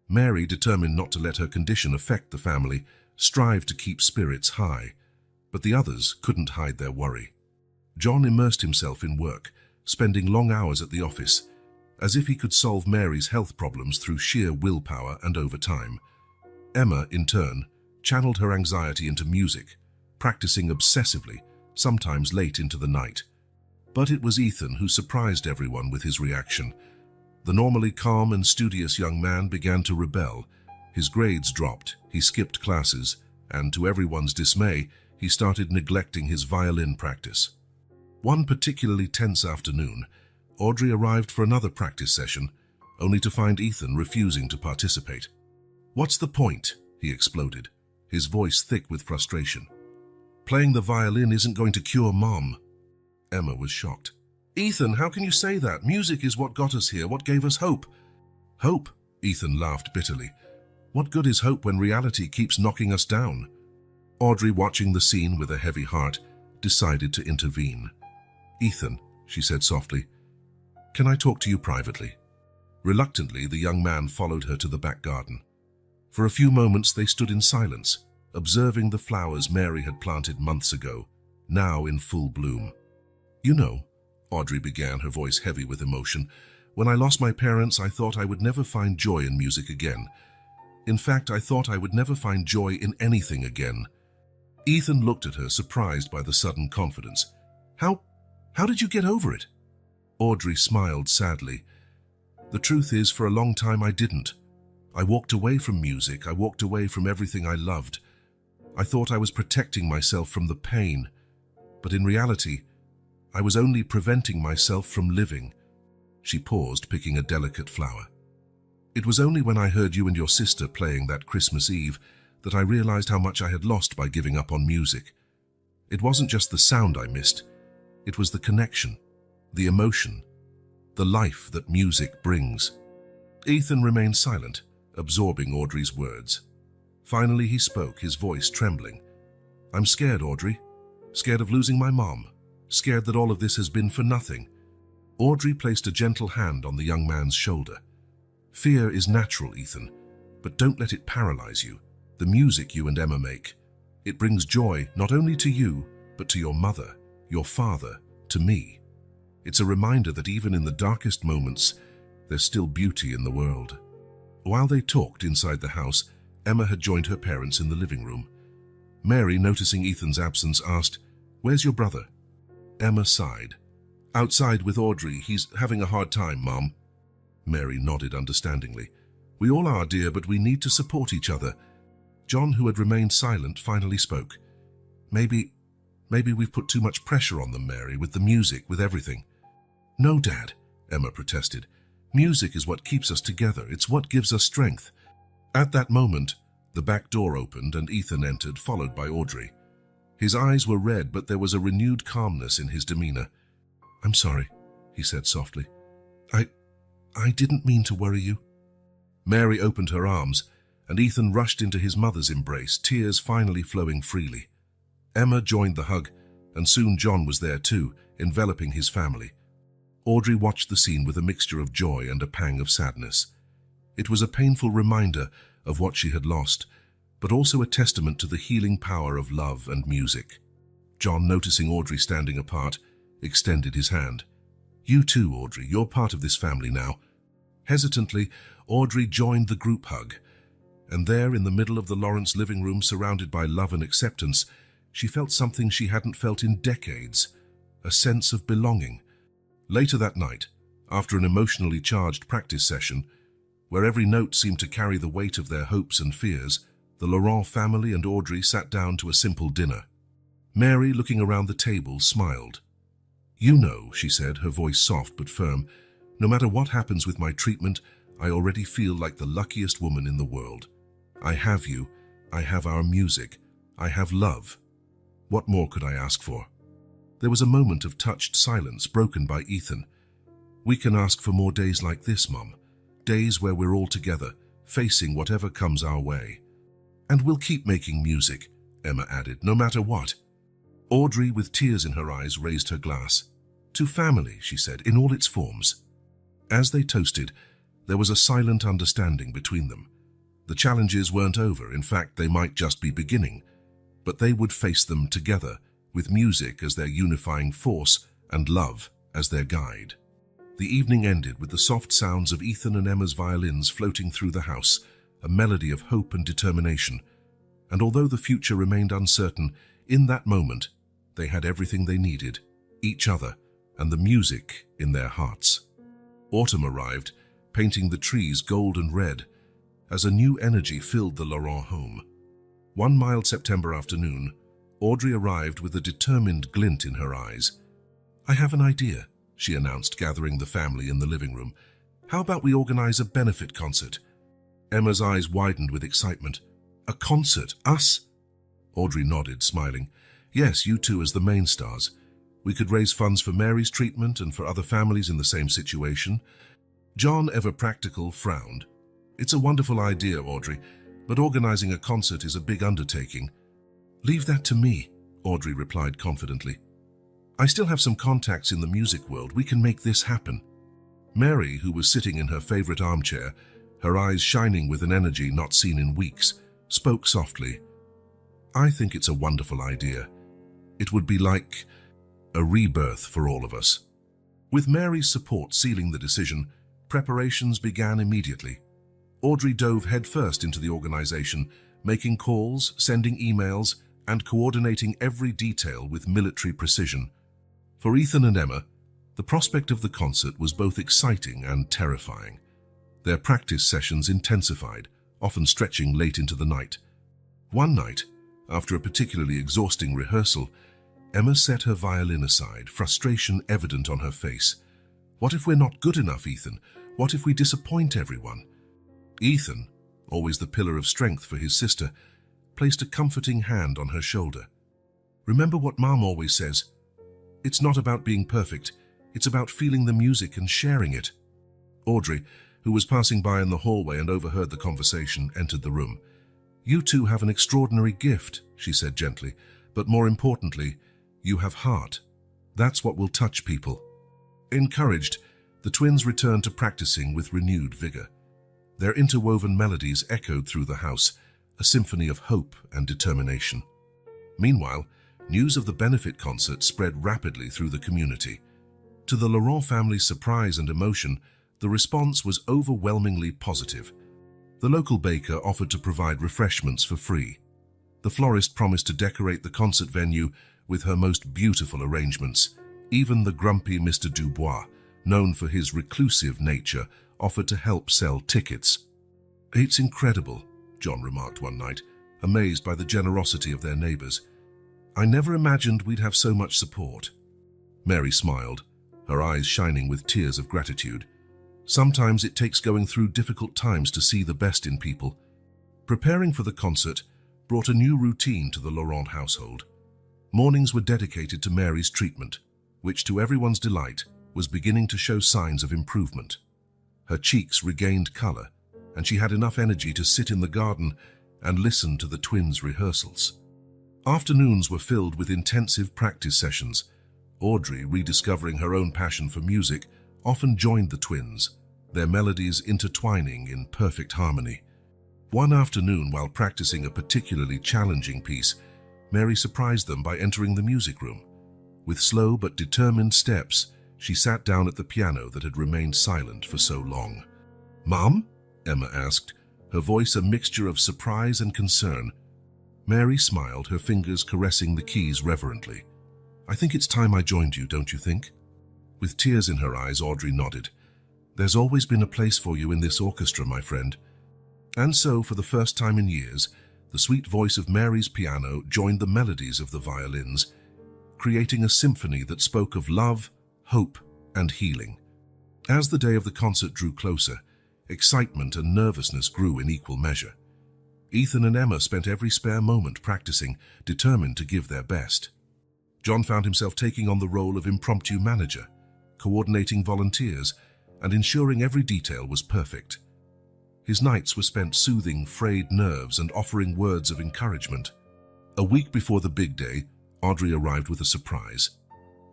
Mary, determined not to let her condition affect the family, strived to keep spirits high, but the others couldn't hide their worry. John immersed himself in work, spending long hours at the office, as if he could solve Mary's health problems through sheer willpower and overtime. Emma, in turn, channeled her anxiety into music, practicing obsessively, sometimes late into the night. But it was Ethan who surprised everyone with his reaction. The normally calm and studious young man began to rebel. His grades dropped, he skipped classes, and to everyone's dismay, he started neglecting his violin practice. One particularly tense afternoon, Audrey arrived for another practice session, only to find Ethan refusing to participate. "What's the point?" he exploded, his voice thick with frustration. "Playing the violin isn't going to cure Mom." Emma was shocked. "Ethan, how can you say that? Music is what got us here, what gave us hope." "Hope?" Ethan laughed bitterly. "What good is hope when reality keeps knocking us down?" Audrey, watching the scene with a heavy heart, decided to intervene. "Ethan, she said softly. "Can I talk to you privately?" Reluctantly, the young man followed her to the back garden. For a few moments they stood in silence, observing the flowers Mary had planted months ago, now in full bloom. "You know," Audrey began, her voice heavy with emotion, "when I lost my parents, I thought I would never find joy in music again. In fact, I thought I would never find joy in anything again." Ethan looked at her, surprised by the sudden confidence. How did you get over it?" Audrey smiled sadly. "The truth is, for a long time I didn't. I walked away from music. I walked away from everything I loved. I thought I was protecting myself from the pain, but in reality, I was only preventing myself from living." She paused, picking a delicate flower. "It was only when I heard you and your sister playing that Christmas Eve that I realized how much I had lost by giving up on music. It wasn't just the sound I missed. It was the connection, the emotion, the life that music brings." Ethan remained silent, absorbing Audrey's words. Finally he spoke, his voice trembling. "I'm scared, Audrey. Scared of losing my mom. Scared that all of this has been for nothing." Audrey placed a gentle hand on the young man's shoulder. "Fear is natural, Ethan, but don't let it paralyze you. The music you and Emma make, it brings joy not only to you, but to your mother, your father, to me. It's a reminder that even in the darkest moments, there's still beauty in the world." While they talked inside the house, Emma had joined her parents in the living room. Mary, noticing Ethan's absence, asked, "Where's your brother?" Emma sighed. "Outside with Audrey. He's having a hard time, Mom." Mary nodded understandingly. "We all are, dear, but we need to support each other." John, who had remained silent, finally spoke. Maybe we've put too much pressure on them, Mary, with the music, with everything." "No, Dad," Emma protested. "Music is what keeps us together. It's what gives us strength." At that moment, the back door opened and Ethan entered, followed by Audrey. His eyes were red, but there was a renewed calmness in his demeanor. "I'm sorry," he said softly. I didn't mean to worry you." Mary opened her arms, and Ethan rushed into his mother's embrace, tears finally flowing freely. Emma joined the hug, and soon John was there too, enveloping his family. Audrey watched the scene with a mixture of joy and a pang of sadness. It was a painful reminder of what she had lost, but also a testament to the healing power of love and music. John, noticing Audrey standing apart, extended his hand. "You too, Audrey. You're part of this family now." Hesitantly, Audrey joined the group hug, and there in the middle of the Lawrence living room, surrounded by love and acceptance, she felt something she hadn't felt in decades, a sense of belonging. Later that night, after an emotionally charged practice session, where every note seemed to carry the weight of their hopes and fears, the Laurent family and Audrey sat down to a simple dinner. Mary, looking around the table, smiled. "You know," she said, her voice soft but firm, "no matter what happens with my treatment, I already feel like the luckiest woman in the world. I have you, I have our music, I have love. What more could I ask for?" There was a moment of touched silence, broken by Ethan. "We can ask for more days like this, Mom. Days where we're all together, facing whatever comes our way. And we'll keep making music," Emma added, "no matter what." Audrey, with tears in her eyes, raised her glass. "To family," she said, "in all its forms." As they toasted, there was a silent understanding between them. The challenges weren't over. In fact, they might just be beginning. But they would face them together, with music as their unifying force and love as their guide. The evening ended with the soft sounds of Ethan and Emma's violins floating through the house, a melody of hope and determination. And although the future remained uncertain, in that moment, they had everything they needed, each other, and the music in their hearts. Autumn arrived, painting the trees gold and red, as a new energy filled the Laurent home. One mild September afternoon, Audrey arrived with a determined glint in her eyes. "I have an idea," she announced, gathering the family in the living room. "How about we organize a benefit concert?" Emma's eyes widened with excitement. "A concert? Us?" Audrey nodded, smiling. "Yes, you two as the main stars. We could raise funds for Mary's treatment and for other families in the same situation." John, ever practical, frowned. "It's a wonderful idea, Audrey, but organizing a concert is a big undertaking." "Leave that to me," Audrey replied confidently. I still have some contacts in the music world. We can make this happen." Mary, who was sitting in her favorite armchair, her eyes shining with an energy not seen in weeks, spoke softly. "I think it's a wonderful idea. It would be like a rebirth for all of us." With Mary's support sealing the decision, preparations began immediately. Audrey dove headfirst into the organization, making calls, sending emails, and coordinating every detail with military precision. For Ethan and Emma, the prospect of the concert was both exciting and terrifying. Their practice sessions intensified, often stretching late into the night. One night, after a particularly exhausting rehearsal, Emma set her violin aside, frustration evident on her face. "What if we're not good enough, Ethan? What if we disappoint everyone?" Ethan, always the pillar of strength for his sister, placed a comforting hand on her shoulder. "Remember what Mom always says. It's not about being perfect. It's about feeling the music and sharing it." Audrey, who was passing by in the hallway and overheard the conversation, entered the room. "You two have an extraordinary gift," she said gently, "but more importantly, you have heart. That's what will touch people." Encouraged, the twins returned to practicing with renewed vigor. Their interwoven melodies echoed through the house, a symphony of hope and determination. Meanwhile, news of the benefit concert spread rapidly through the community. To the Laurent family's surprise and emotion, the response was overwhelmingly positive. The local baker offered to provide refreshments for free. The florist promised to decorate the concert venue with her most beautiful arrangements. Even the grumpy Mr. Dubois, known for his reclusive nature, offered to help sell tickets. "It's incredible," John remarked one night, amazed by the generosity of their neighbors. "I never imagined we'd have so much support." Mary smiled, her eyes shining with tears of gratitude. Sometimes it takes going through difficult times to see the best in people. Preparing for the concert brought a new routine to the Laurent household. Mornings were dedicated to Mary's treatment, which to everyone's delight was beginning to show signs of improvement. Her cheeks regained color, and she had enough energy to sit in the garden and listen to the twins' rehearsals. Afternoons were filled with intensive practice sessions. Audrey, rediscovering her own passion for music, often joined the twins, their melodies intertwining in perfect harmony. One afternoon, while practicing a particularly challenging piece, Mary surprised them by entering the music room. With slow but determined steps, she sat down at the piano that had remained silent for so long. "Mom?" Emma asked, her voice a mixture of surprise and concern. Mary smiled, her fingers caressing the keys reverently. "I think it's time I joined you, don't you think?" With tears in her eyes, Audrey nodded. "There's always been a place for you in this orchestra, my friend." And so, for the first time in years, the sweet voice of Mary's piano joined the melodies of the violins, creating a symphony that spoke of love, hope, and healing. As the day of the concert drew closer, excitement and nervousness grew in equal measure. Ethan and Emma spent every spare moment practicing, determined to give their best. John found himself taking on the role of impromptu manager, coordinating volunteers, and ensuring every detail was perfect. His nights were spent soothing frayed nerves and offering words of encouragement. A week before the big day, Audrey arrived with a surprise.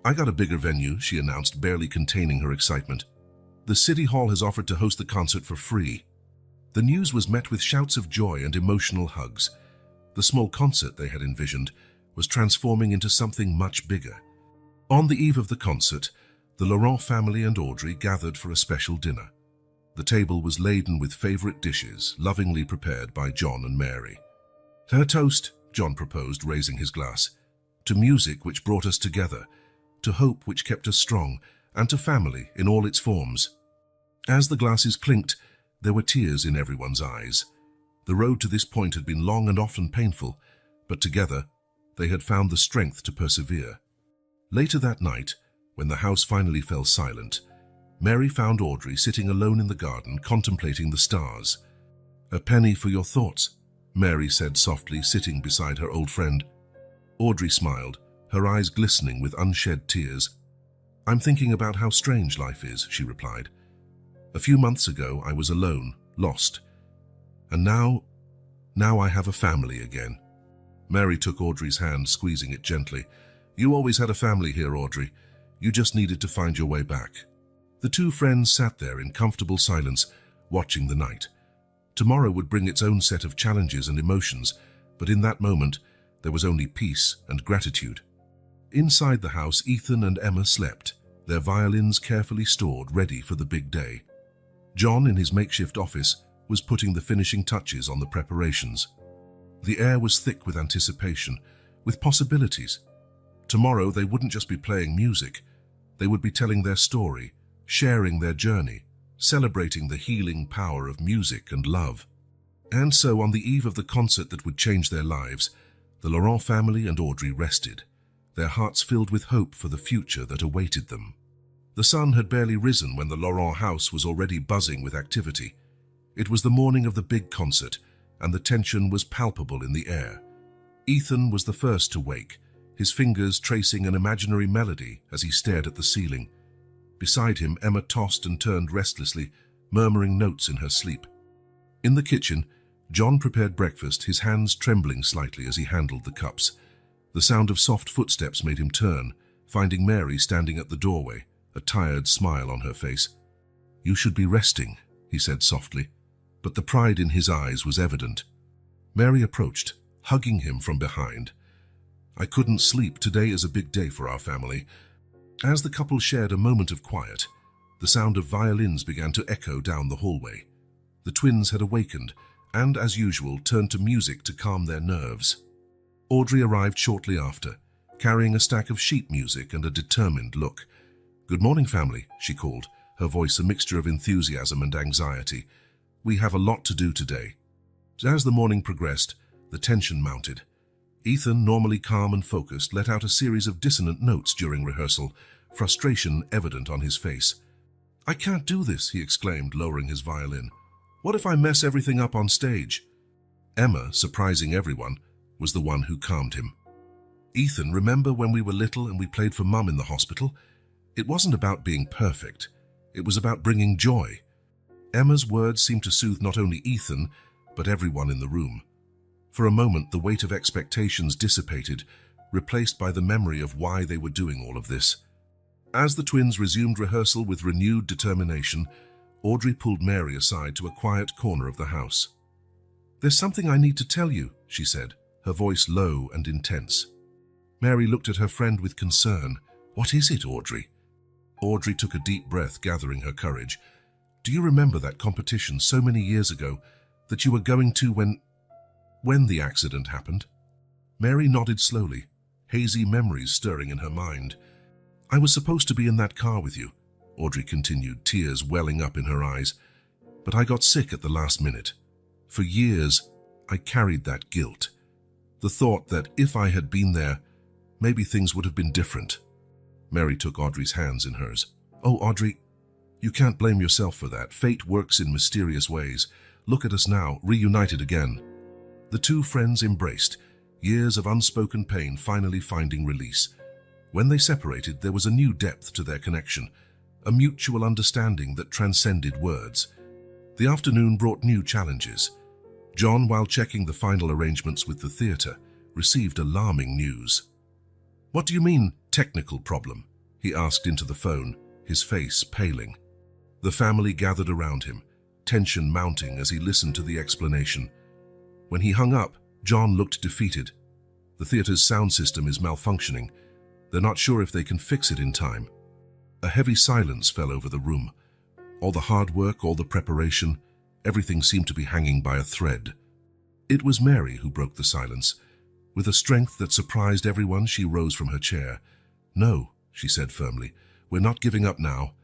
"I got a bigger venue," she announced, barely containing her excitement. "The City Hall has offered to host the concert for free." The news was met with shouts of joy and emotional hugs. The small concert they had envisioned was transforming into something much bigger. On the eve of the concert, the Laurent family and Audrey gathered for a special dinner. The table was laden with favorite dishes, lovingly prepared by John and Mary. "A toast," John proposed, raising his glass, "to music which brought us together, to hope which kept us strong, and to family in all its forms." As the glasses clinked, there were tears in everyone's eyes. The road to this point had been long and often painful, but together they had found the strength to persevere. Later that night, when the house finally fell silent, Mary found Audrey sitting alone in the garden contemplating the stars. "A penny for your thoughts," Mary said softly, sitting beside her old friend. Audrey smiled, her eyes glistening with unshed tears. "I'm thinking about how strange life is," she replied. "A few months ago I was alone, lost. And now I have a family again." Mary took Audrey's hand, squeezing it gently, You always had a family here, Audrey. You just needed to find your way back. The two friends sat there in comfortable silence, watching the night. Tomorrow would bring its own set of challenges and emotions, but in that moment, there was only peace and gratitude. Inside the house, Ethan and Emma slept, their violins carefully stored, ready for the big day. John, in his makeshift office, was putting the finishing touches on the preparations. The air was thick with anticipation, with possibilities. Tomorrow they wouldn't just be playing music, they would be telling their story, sharing their journey, celebrating the healing power of music and love. And so, on the eve of the concert that would change their lives, the Laurent family and Audrey rested, their hearts filled with hope for the future that awaited them. The sun had barely risen when the Laurent house was already buzzing with activity. It was the morning of the big concert, and the tension was palpable in the air. Ethan was the first to wake, his fingers tracing an imaginary melody as he stared at the ceiling. Beside him, Emma tossed and turned restlessly, murmuring notes in her sleep. In the kitchen, John prepared breakfast, his hands trembling slightly as he handled the cups. The sound of soft footsteps made him turn, finding Mary standing at the doorway, a tired smile on her face. "You should be resting," he said softly, but the pride in his eyes was evident. Mary approached, hugging him from behind. "I couldn't sleep. Today is a big day for our family." As the couple shared a moment of quiet, the sound of violins began to echo down the hallway. The twins had awakened and, as usual, turned to music to calm their nerves. Audrey arrived shortly after, carrying a stack of sheet music and a determined look. "Good morning, family," she called, her voice a mixture of enthusiasm and anxiety. "We have a lot to do today." As the morning progressed, the tension mounted. Ethan, normally calm and focused, let out a series of dissonant notes during rehearsal, frustration evident on his face. "I can't do this," he exclaimed, lowering his violin. "What if I mess everything up on stage?" Emma, surprising everyone, was the one who calmed him. "Ethan, remember when we were little and we played for Mum in the hospital? It wasn't about being perfect. It was about bringing joy." Emma's words seemed to soothe not only Ethan, but everyone in the room. For a moment, the weight of expectations dissipated, replaced by the memory of why they were doing all of this. As the twins resumed rehearsal with renewed determination, Audrey pulled Mary aside to a quiet corner of the house. "There's something I need to tell you," she said, her voice low and intense. Mary looked at her friend with concern. "What is it, Audrey?" Audrey took a deep breath, gathering her courage. "Do you remember that competition so many years ago that you were going to when the accident happened?" Mary nodded slowly, hazy memories stirring in her mind. "I was supposed to be in that car with you," Audrey continued, tears welling up in her eyes. "But I got sick at the last minute. For years, I carried that guilt. The thought that if I had been there, maybe things would have been different." Mary took Audrey's hands in hers. "Oh, Audrey, you can't blame yourself for that. Fate works in mysterious ways. Look at us now, reunited again." The two friends embraced, years of unspoken pain finally finding release. When they separated, there was a new depth to their connection, a mutual understanding that transcended words. The afternoon brought new challenges. John, while checking the final arrangements with the theatre, received alarming news. "What do you mean, technical problem?" he asked into the phone, his face paling. The family gathered around him, tension mounting as he listened to the explanation. When he hung up, John looked defeated. "The theatre's sound system is malfunctioning. They're not sure if they can fix it in time." A heavy silence fell over the room. All the hard work, all the preparation, everything seemed to be hanging by a thread. It was Mary who broke the silence. With a strength that surprised everyone, she rose from her chair. "No," she said firmly, "we're not giving up now.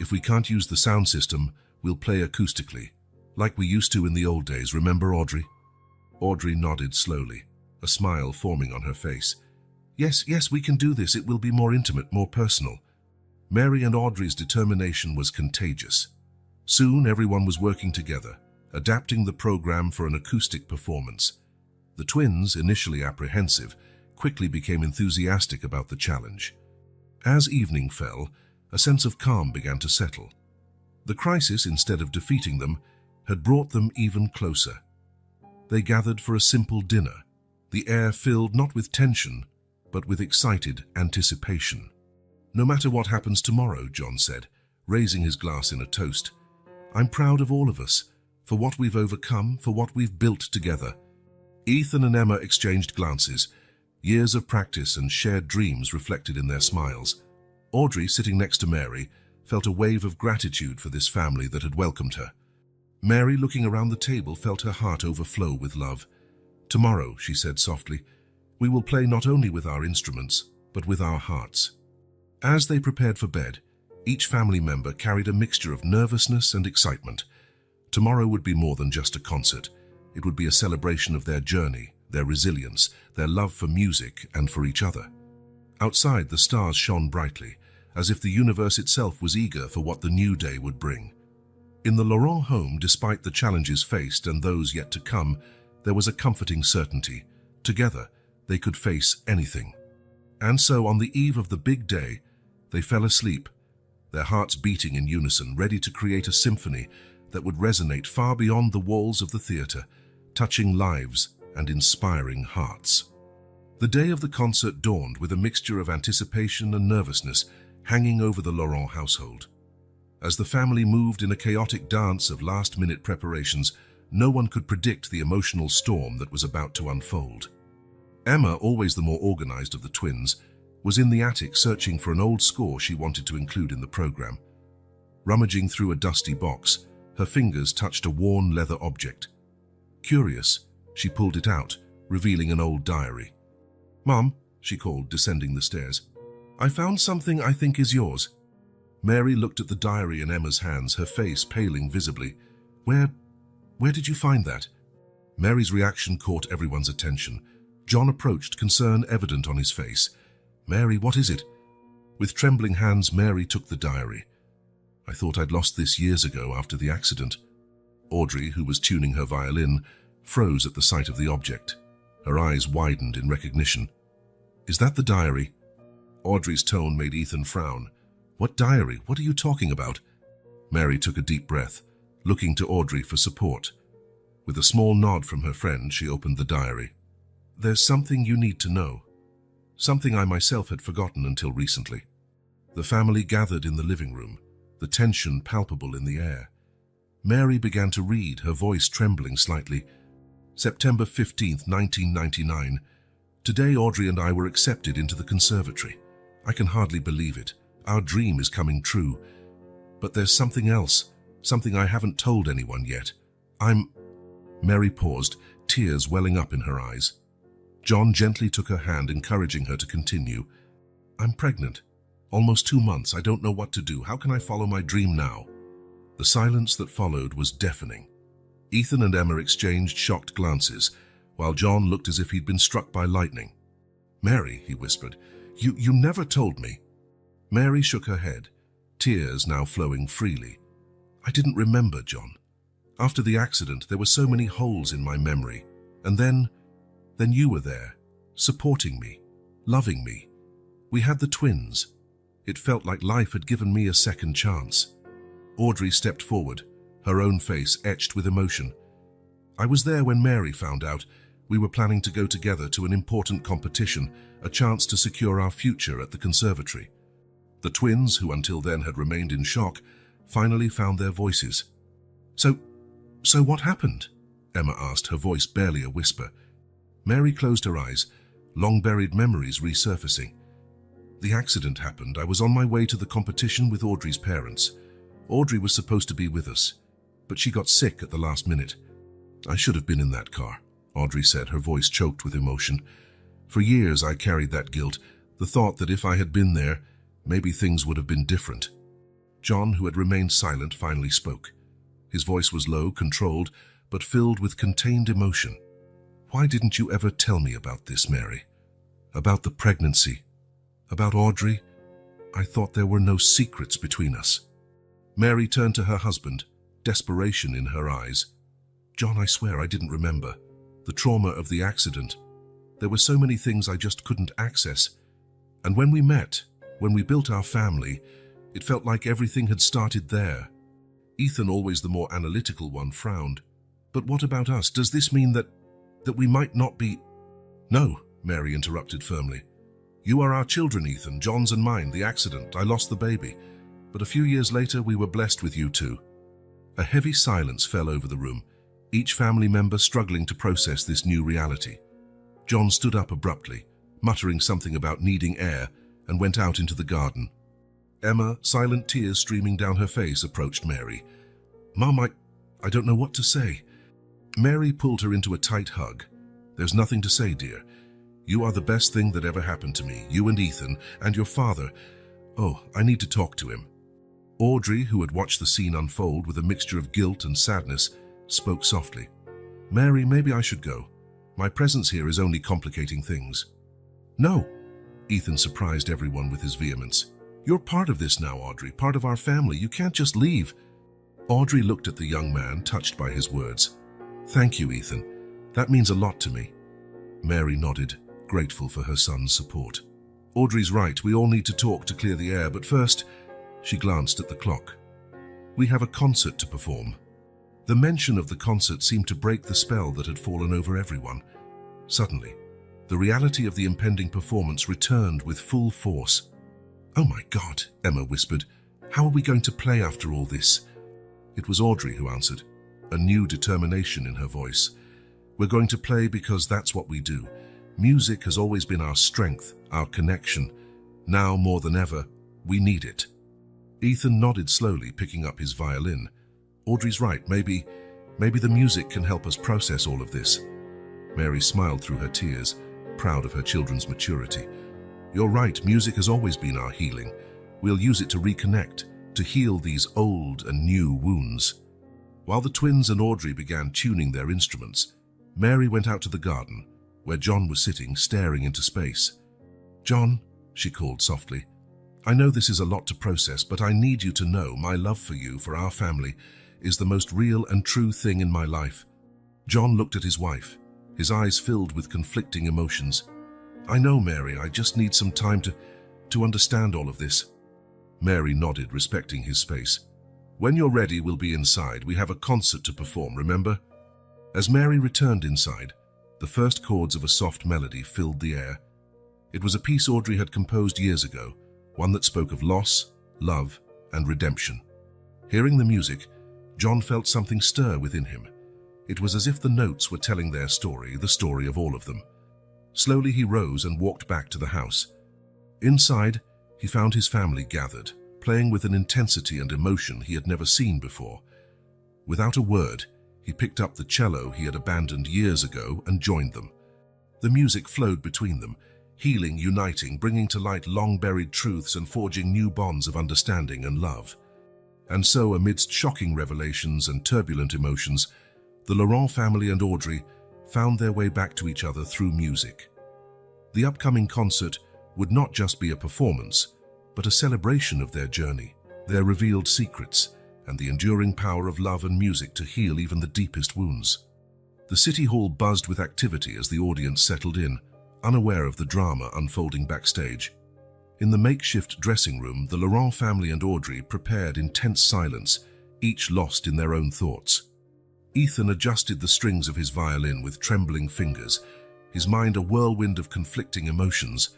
If we can't use the sound system, we'll play acoustically, like we used to in the old days. Remember, Audrey?" Audrey nodded slowly, a smile forming on her face. Yes, we can do this. It will be more intimate, more personal." Mary and Audrey's determination was contagious. Soon everyone was working together, adapting the program for an acoustic performance. The twins, initially apprehensive, quickly became enthusiastic about the challenge. As evening fell, a sense of calm began to settle. The crisis, instead of defeating them, had brought them even closer. They gathered for a simple dinner, the air filled not with tension, but with excited anticipation. "No matter what happens tomorrow," John said, raising his glass in a toast, "I'm proud of all of us, for what we've overcome, for what we've built together." Ethan and Emma exchanged glances, years of practice and shared dreams reflected in their smiles. Audrey, sitting next to Mary, felt a wave of gratitude for this family that had welcomed her. Mary, looking around the table, felt her heart overflow with love. "Tomorrow," she said softly, "we will play not only with our instruments, but with our hearts." As they prepared for bed, each family member carried a mixture of nervousness and excitement. Tomorrow would be more than just a concert. It would be a celebration of their journey, their resilience, their love for music and for each other. Outside, the stars shone brightly, as if the universe itself was eager for what the new day would bring. In the Laurent home, despite the challenges faced and those yet to come, there was a comforting certainty. Together, they could face anything. And so, on the eve of the big day, they fell asleep, their hearts beating in unison, ready to create a symphony that would resonate far beyond the walls of the theater, touching lives and inspiring hearts. The day of the concert dawned with a mixture of anticipation and nervousness hanging over the Laurent household. As the family moved in a chaotic dance of last-minute preparations, no one could predict the emotional storm that was about to unfold. Emma, always the more organized of the twins, was in the attic searching for an old score she wanted to include in the program. Rummaging through a dusty box, her fingers touched a worn leather object. Curious, she pulled it out, revealing an old diary. "Mom," she called, descending the stairs, "I found something I think is yours." Mary looked at the diary in Emma's hands, her face paling visibly. Where did you find that?" Mary's reaction caught everyone's attention. John approached, concern evident on his face. "Mary, what is it?" With trembling hands, Mary took the diary. "I thought I'd lost this years ago after the accident." Audrey, who was tuning her violin, froze at the sight of the object. Her eyes widened in recognition. "Is that the diary?" Audrey's tone made Ethan frown. "What diary? What are you talking about?" Mary took a deep breath, looking to Audrey for support. With a small nod from her friend, she opened the diary. "There's something you need to know. Something I myself had forgotten until recently." The family gathered in the living room, the tension palpable in the air. Mary began to read, her voice trembling slightly. "September 15th, 1999. Today Audrey and I were accepted into the conservatory. I can hardly believe it. Our dream is coming true. But there's something else, something I haven't told anyone yet. Mary paused, tears welling up in her eyes. John gently took her hand, encouraging her to continue. "I'm pregnant. Almost 2 months. I don't know what to do. How can I follow my dream now?" The silence that followed was deafening. Ethan and Emma exchanged shocked glances, while John looked as if he'd been struck by lightning. "Mary," he whispered, you never told me." Mary shook her head, tears now flowing freely. "I didn't remember, John. After the accident, there were so many holes in my memory. And then you were there, supporting me, loving me. We had the twins. It felt like life had given me a second chance." Audrey stepped forward, her own face etched with emotion. "I was there when Mary found out. We were planning to go together to an important competition, a chance to secure our future at the conservatory." The twins, who until then had remained in shock, finally found their voices. So what happened?" Emma asked, her voice barely a whisper. Mary closed her eyes, long-buried memories resurfacing. "The accident happened. I was on my way to the competition with Audrey's parents. Audrey was supposed to be with us, but she got sick at the last minute. I should have been in that car," Audrey said, her voice choked with emotion. "For years I carried that guilt, the thought that if I had been there, maybe things would have been different." John, who had remained silent, finally spoke. His voice was low, controlled, but filled with contained emotion. "Why didn't you ever tell me about this, Mary? About the pregnancy? About Audrey? I thought there were no secrets between us." Mary turned to her husband, desperation in her eyes. "John, I swear I didn't remember. The trauma of the accident. There were so many things I just couldn't access. And when we met, when we built our family, it felt like everything had started there." Ethan, always the more analytical one, frowned. "But what about us? Does this mean that we might not be—" "No," Mary interrupted firmly. You are our children, Ethan, John's and mine. The accident, I lost the baby. But a few years later, we were blessed with you too. A heavy silence fell over the room, each family member struggling to process this new reality. John stood up abruptly, muttering something about needing air, and went out into the garden. Emma, silent tears streaming down her face, approached Mary. "Mom, I don't know what to say." Mary pulled her into a tight hug. "There's nothing to say, dear. You are the best thing that ever happened to me, you and Ethan, and your father. Oh, I need to talk to him." Audrey, who had watched the scene unfold with a mixture of guilt and sadness, spoke softly. "Mary, maybe I should go. My presence here is only complicating things." "No," Ethan surprised everyone with his vehemence. "You're part of this now, Audrey, part of our family. You can't just leave." Audrey looked at the young man, touched by his words. "Thank you, Ethan. That means a lot to me." Mary nodded, grateful for her son's support. "Audrey's right. We all need to talk to clear the air, but first," she glanced at the clock, "we have a concert to perform." The mention of the concert seemed to break the spell that had fallen over everyone. Suddenly, the reality of the impending performance returned with full force. "Oh my God," Emma whispered. "How are we going to play after all this?" It was Audrey who answered, a new determination in her voice. "We're going to play because that's what we do. Music has always been our strength, our connection. Now more than ever, we need it." Ethan nodded slowly, picking up his violin. "Audrey's right. Maybe the music can help us process all of this." Mary smiled through her tears, proud of her children's maturity. "You're right. Music has always been our healing. We'll use it to reconnect, to heal these old and new wounds." While the twins and Audrey began tuning their instruments, Mary went out to the garden, where John was sitting, staring into space. "John," she called softly, "I know this is a lot to process, but I need you to know my love for you, for our family, is the most real and true thing in my life." John looked at his wife, his eyes filled with conflicting emotions. "I know, Mary, I just need some time to understand all of this." Mary nodded, respecting his space. "When you're ready, we'll be inside. We have a concert to perform, remember?" As Mary returned inside, the first chords of a soft melody filled the air. It was a piece Audrey had composed years ago, one that spoke of loss, love, and redemption. Hearing the music, John felt something stir within him. It was as if the notes were telling their story, the story of all of them. Slowly he rose and walked back to the house. Inside, he found his family gathered, playing with an intensity and emotion he had never seen before. Without a word, he picked up the cello he had abandoned years ago and joined them. The music flowed between them, healing, uniting, bringing to light long-buried truths and forging new bonds of understanding and love. And so, amidst shocking revelations and turbulent emotions, the Laurent family and Audrey found their way back to each other through music. The upcoming concert would not just be a performance, but a celebration of their journey, their revealed secrets, and the enduring power of love and music to heal even the deepest wounds. The city hall buzzed with activity as the audience settled in, unaware of the drama unfolding backstage. In the makeshift dressing room, the Laurent family and Audrey prepared in tense silence, each lost in their own thoughts. Ethan adjusted the strings of his violin with trembling fingers, his mind a whirlwind of conflicting emotions.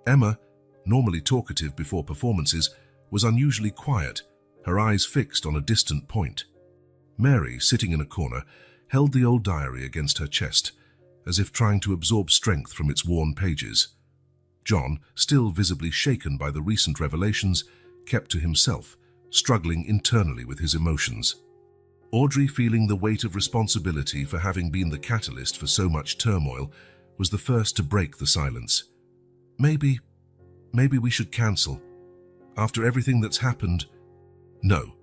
Emma, normally talkative before performances, was unusually quiet, her eyes fixed on a distant point. Mary, sitting in a corner, held the old diary against her chest, as if trying to absorb strength from its worn pages. John, still visibly shaken by the recent revelations, kept to himself, struggling internally with his emotions. Audrey, feeling the weight of responsibility for having been the catalyst for so much turmoil, was the first to break the silence. Maybe we should cancel. After everything that's happened." "No."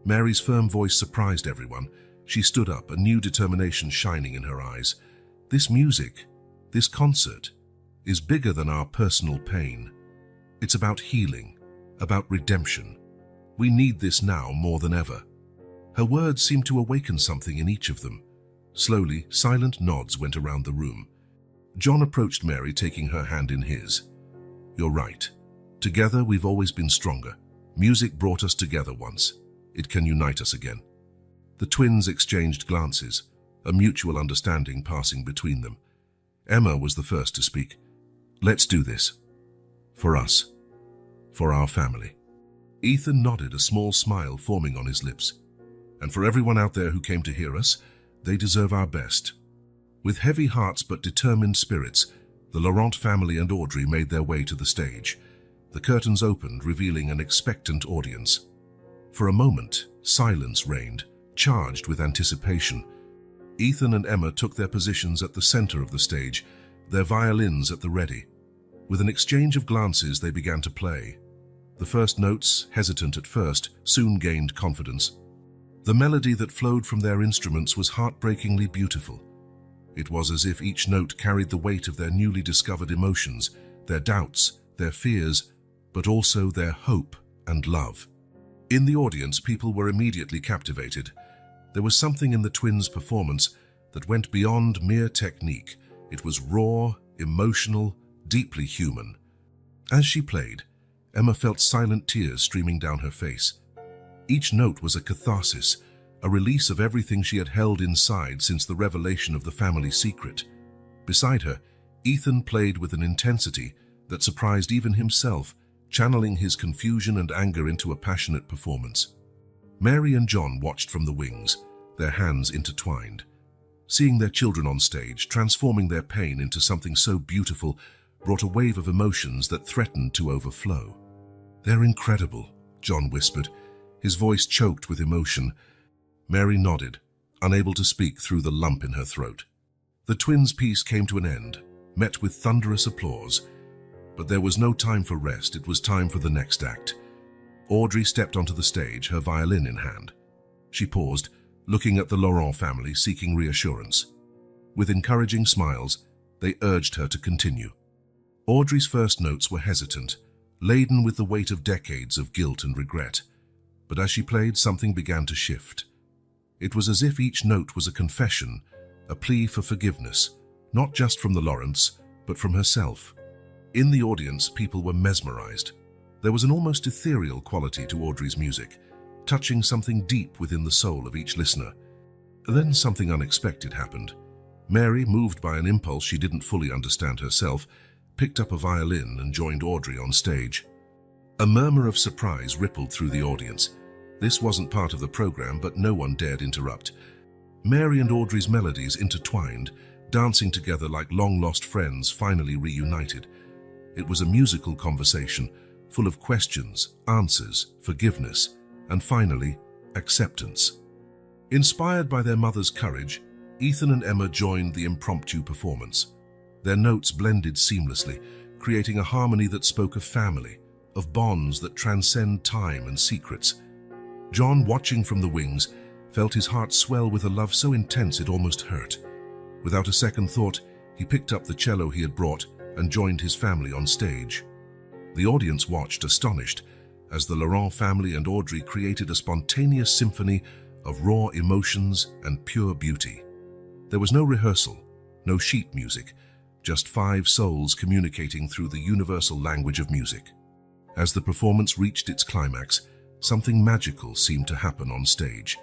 Mary's firm voice surprised everyone. She stood up, a new determination shining in her eyes. "This music, this concert, is bigger than our personal pain. It's about healing, about redemption. We need this now more than ever." Her words seemed to awaken something in each of them. Slowly, silent nods went around the room. John approached Mary, taking her hand in his. "You're right. Together we've always been stronger. Music brought us together once. It can unite us again." The twins exchanged glances, a mutual understanding passing between them. Emma was the first to speak. "Let's do this. For us. For our family. Ethan nodded, a small smile forming on his lips. And for everyone out there who came to hear us, they deserve our best. With heavy hearts but determined spirits, the Laurent family and Audrey made their way to the stage. The curtains opened, revealing an expectant audience. For a moment, silence reigned, charged with anticipation. Ethan and Emma took their positions at the center of the stage, their violins at the ready. With an exchange of glances, they began to play. The first notes, hesitant at first, soon gained confidence. The melody that flowed from their instruments was heartbreakingly beautiful. It was as if each note carried the weight of their newly discovered emotions, their doubts, their fears, but also their hope and love. In the audience, people were immediately captivated. There was something in the twins' performance that went beyond mere technique. It was raw, emotional, deeply human. As she played, Emma felt silent tears streaming down her face. Each note was a catharsis, a release of everything she had held inside since the revelation of the family secret. Beside her, Ethan played with an intensity that surprised even himself, channeling his confusion and anger into a passionate performance. Mary and John watched from the wings, their hands intertwined. Seeing their children on stage, transforming their pain into something so beautiful, brought a wave of emotions that threatened to overflow. "They're incredible," John whispered, his voice choked with emotion. Mary nodded, unable to speak through the lump in her throat. The twins' piece came to an end, met with thunderous applause. But there was no time for rest, it was time for the next act. Audrey stepped onto the stage, her violin in hand. She paused, looking at the Laurent family, seeking reassurance. With encouraging smiles, they urged her to continue. Audrey's first notes were hesitant, laden with the weight of decades of guilt and regret. But as she played, something began to shift. It was as if each note was a confession, a plea for forgiveness, not just from the Laurents, but from herself. In the audience, people were mesmerized. There was an almost ethereal quality to Audrey's music, touching something deep within the soul of each listener. Then something unexpected happened. Mary, moved by an impulse she didn't fully understand herself, picked up a violin and joined Audrey on stage. A murmur of surprise rippled through the audience. This wasn't part of the program, but no one dared interrupt. Mary and Audrey's melodies intertwined, dancing together like long-lost friends finally reunited. It was a musical conversation, full of questions, answers, forgiveness, and finally, acceptance. Inspired by their mother's courage, Ethan and Emma joined the impromptu performance. Their notes blended seamlessly, creating a harmony that spoke of family, of bonds that transcend time and secrets. John, watching from the wings, felt his heart swell with a love so intense it almost hurt. Without a second thought, he picked up the cello he had brought and joined his family on stage. The audience watched, astonished, as the Laurent family and Audrey created a spontaneous symphony of raw emotions and pure beauty. There was no rehearsal, no sheet music, just 5 souls communicating through the universal language of music. As the performance reached its climax, something magical seemed to happen on stage.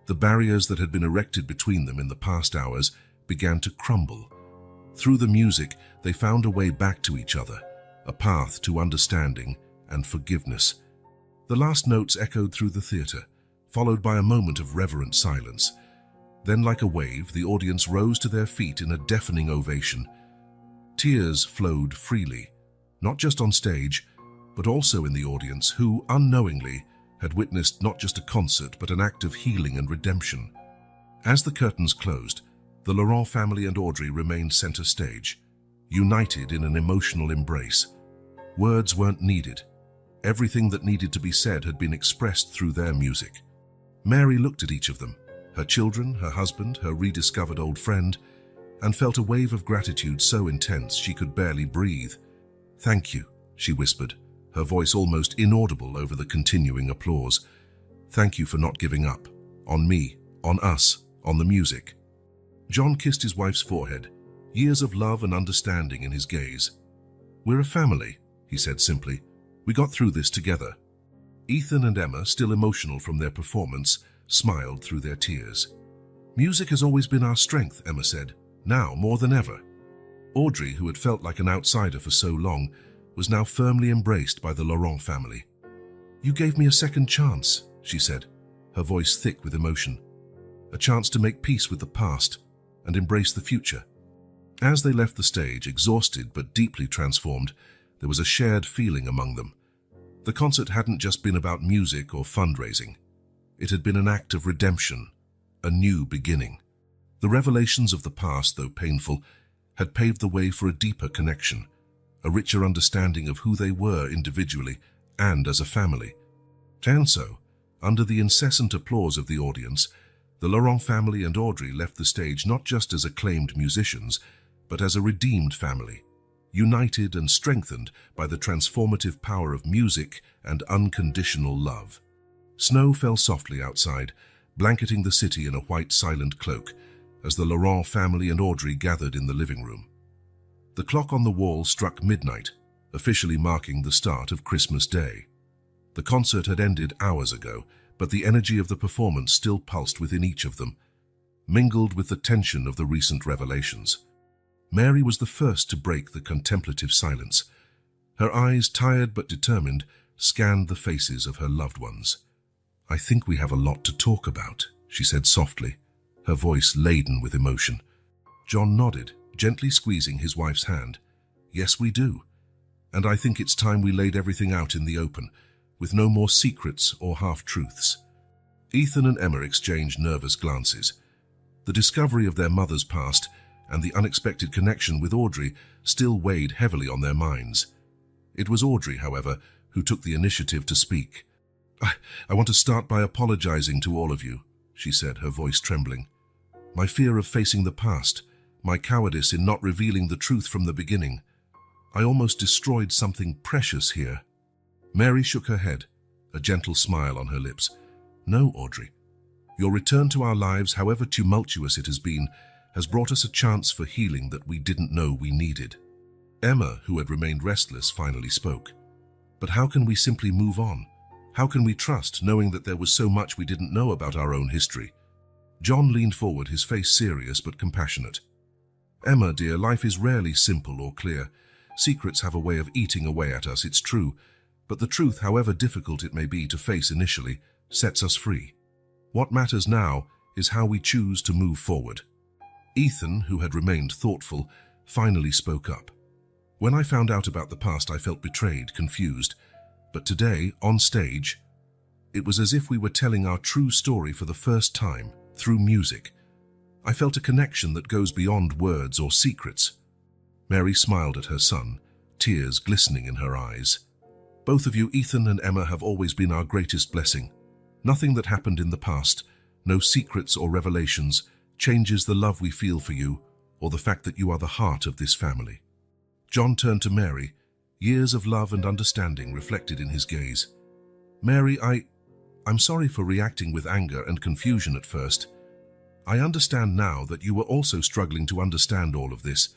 The barriers that had been erected between them in the past hours began to crumble. Through the music, they found a way back to each other, a path to understanding and forgiveness. The last notes echoed through the theater, followed by a moment of reverent silence. Then, like a wave, the audience rose to their feet in a deafening ovation. Tears flowed freely, not just on stage, but also in the audience who, unknowingly, had witnessed not just a concert but an act of healing and redemption. As the curtains closed, the Laurent family and Audrey remained center stage, united in an emotional embrace. Words weren't needed. Everything that needed to be said had been expressed through their music. Mary looked at each of them, her children, her husband, her rediscovered old friend, and felt a wave of gratitude so intense she could barely breathe. "Thank you," she whispered, her voice almost inaudible over the continuing applause. "Thank you for not giving up. On me, on us, on the music." John kissed his wife's forehead, years of love and understanding in his gaze. "We're a family," he said simply. "We got through this together." Ethan and Emma, still emotional from their performance, smiled through their tears. "Music has always been our strength," Emma said, "now more than ever." Audrey, who had felt like an outsider for so long, was now firmly embraced by the Laurent family. "You gave me a second chance," she said, her voice thick with emotion. "A chance to make peace with the past and embrace the future." As they left the stage, exhausted but deeply transformed, there was a shared feeling among them. The concert hadn't just been about music or fundraising. It had been an act of redemption, a new beginning. The revelations of the past, though painful, had paved the way for a deeper connection, a richer understanding of who they were individually and as a family. And so, under the incessant applause of the audience, the Laurent family and Audrey left the stage not just as acclaimed musicians, but as a redeemed family, united and strengthened by the transformative power of music and unconditional love. Snow fell softly outside, blanketing the city in a white silent cloak, as the Laurent family and Audrey gathered in the living room. The clock on the wall struck midnight, officially marking the start of Christmas Day. The concert had ended hours ago, but the energy of the performance still pulsed within each of them, mingled with the tension of the recent revelations. Mary was the first to break the contemplative silence. Her eyes, tired but determined, scanned the faces of her loved ones. "I think we have a lot to talk about," she said softly, her voice laden with emotion. John nodded, gently squeezing his wife's hand. "Yes, we do. And I think it's time we laid everything out in the open, with no more secrets or half-truths." Ethan and Emma exchanged nervous glances. The discovery of their mother's past and the unexpected connection with Audrey still weighed heavily on their minds. It was Audrey, however, who took the initiative to speak. I want to start by apologizing to all of you," she said, her voice trembling. "My fear of facing the past, my cowardice in not revealing the truth from the beginning. I almost destroyed something precious here." Mary shook her head, a gentle smile on her lips. "No, Audrey. Your return to our lives, however tumultuous it has been, has brought us a chance for healing that we didn't know we needed." Emma, who had remained restless, finally spoke. "But how can we simply move on? How can we trust, knowing that there was so much we didn't know about our own history?" John leaned forward, his face serious but compassionate. "Emma, dear, life is rarely simple or clear. Secrets have a way of eating away at us, it's true, but the truth, however difficult it may be to face initially, sets us free. What matters now is how we choose to move forward." Ethan, who had remained thoughtful, finally spoke up. "When I found out about the past, I felt betrayed, confused. But today, on stage, it was as if we were telling our true story for the first time, through music. I felt a connection that goes beyond words or secrets." Mary smiled at her son, tears glistening in her eyes. "Both of you, Ethan and Emma, have always been our greatest blessing. Nothing that happened in the past, no secrets or revelations, changes the love we feel for you or the fact that you are the heart of this family." John turned to Mary, years of love and understanding reflected in his gaze. "Mary, I'm sorry for reacting with anger and confusion at first. I understand now that you were also struggling to understand all of this,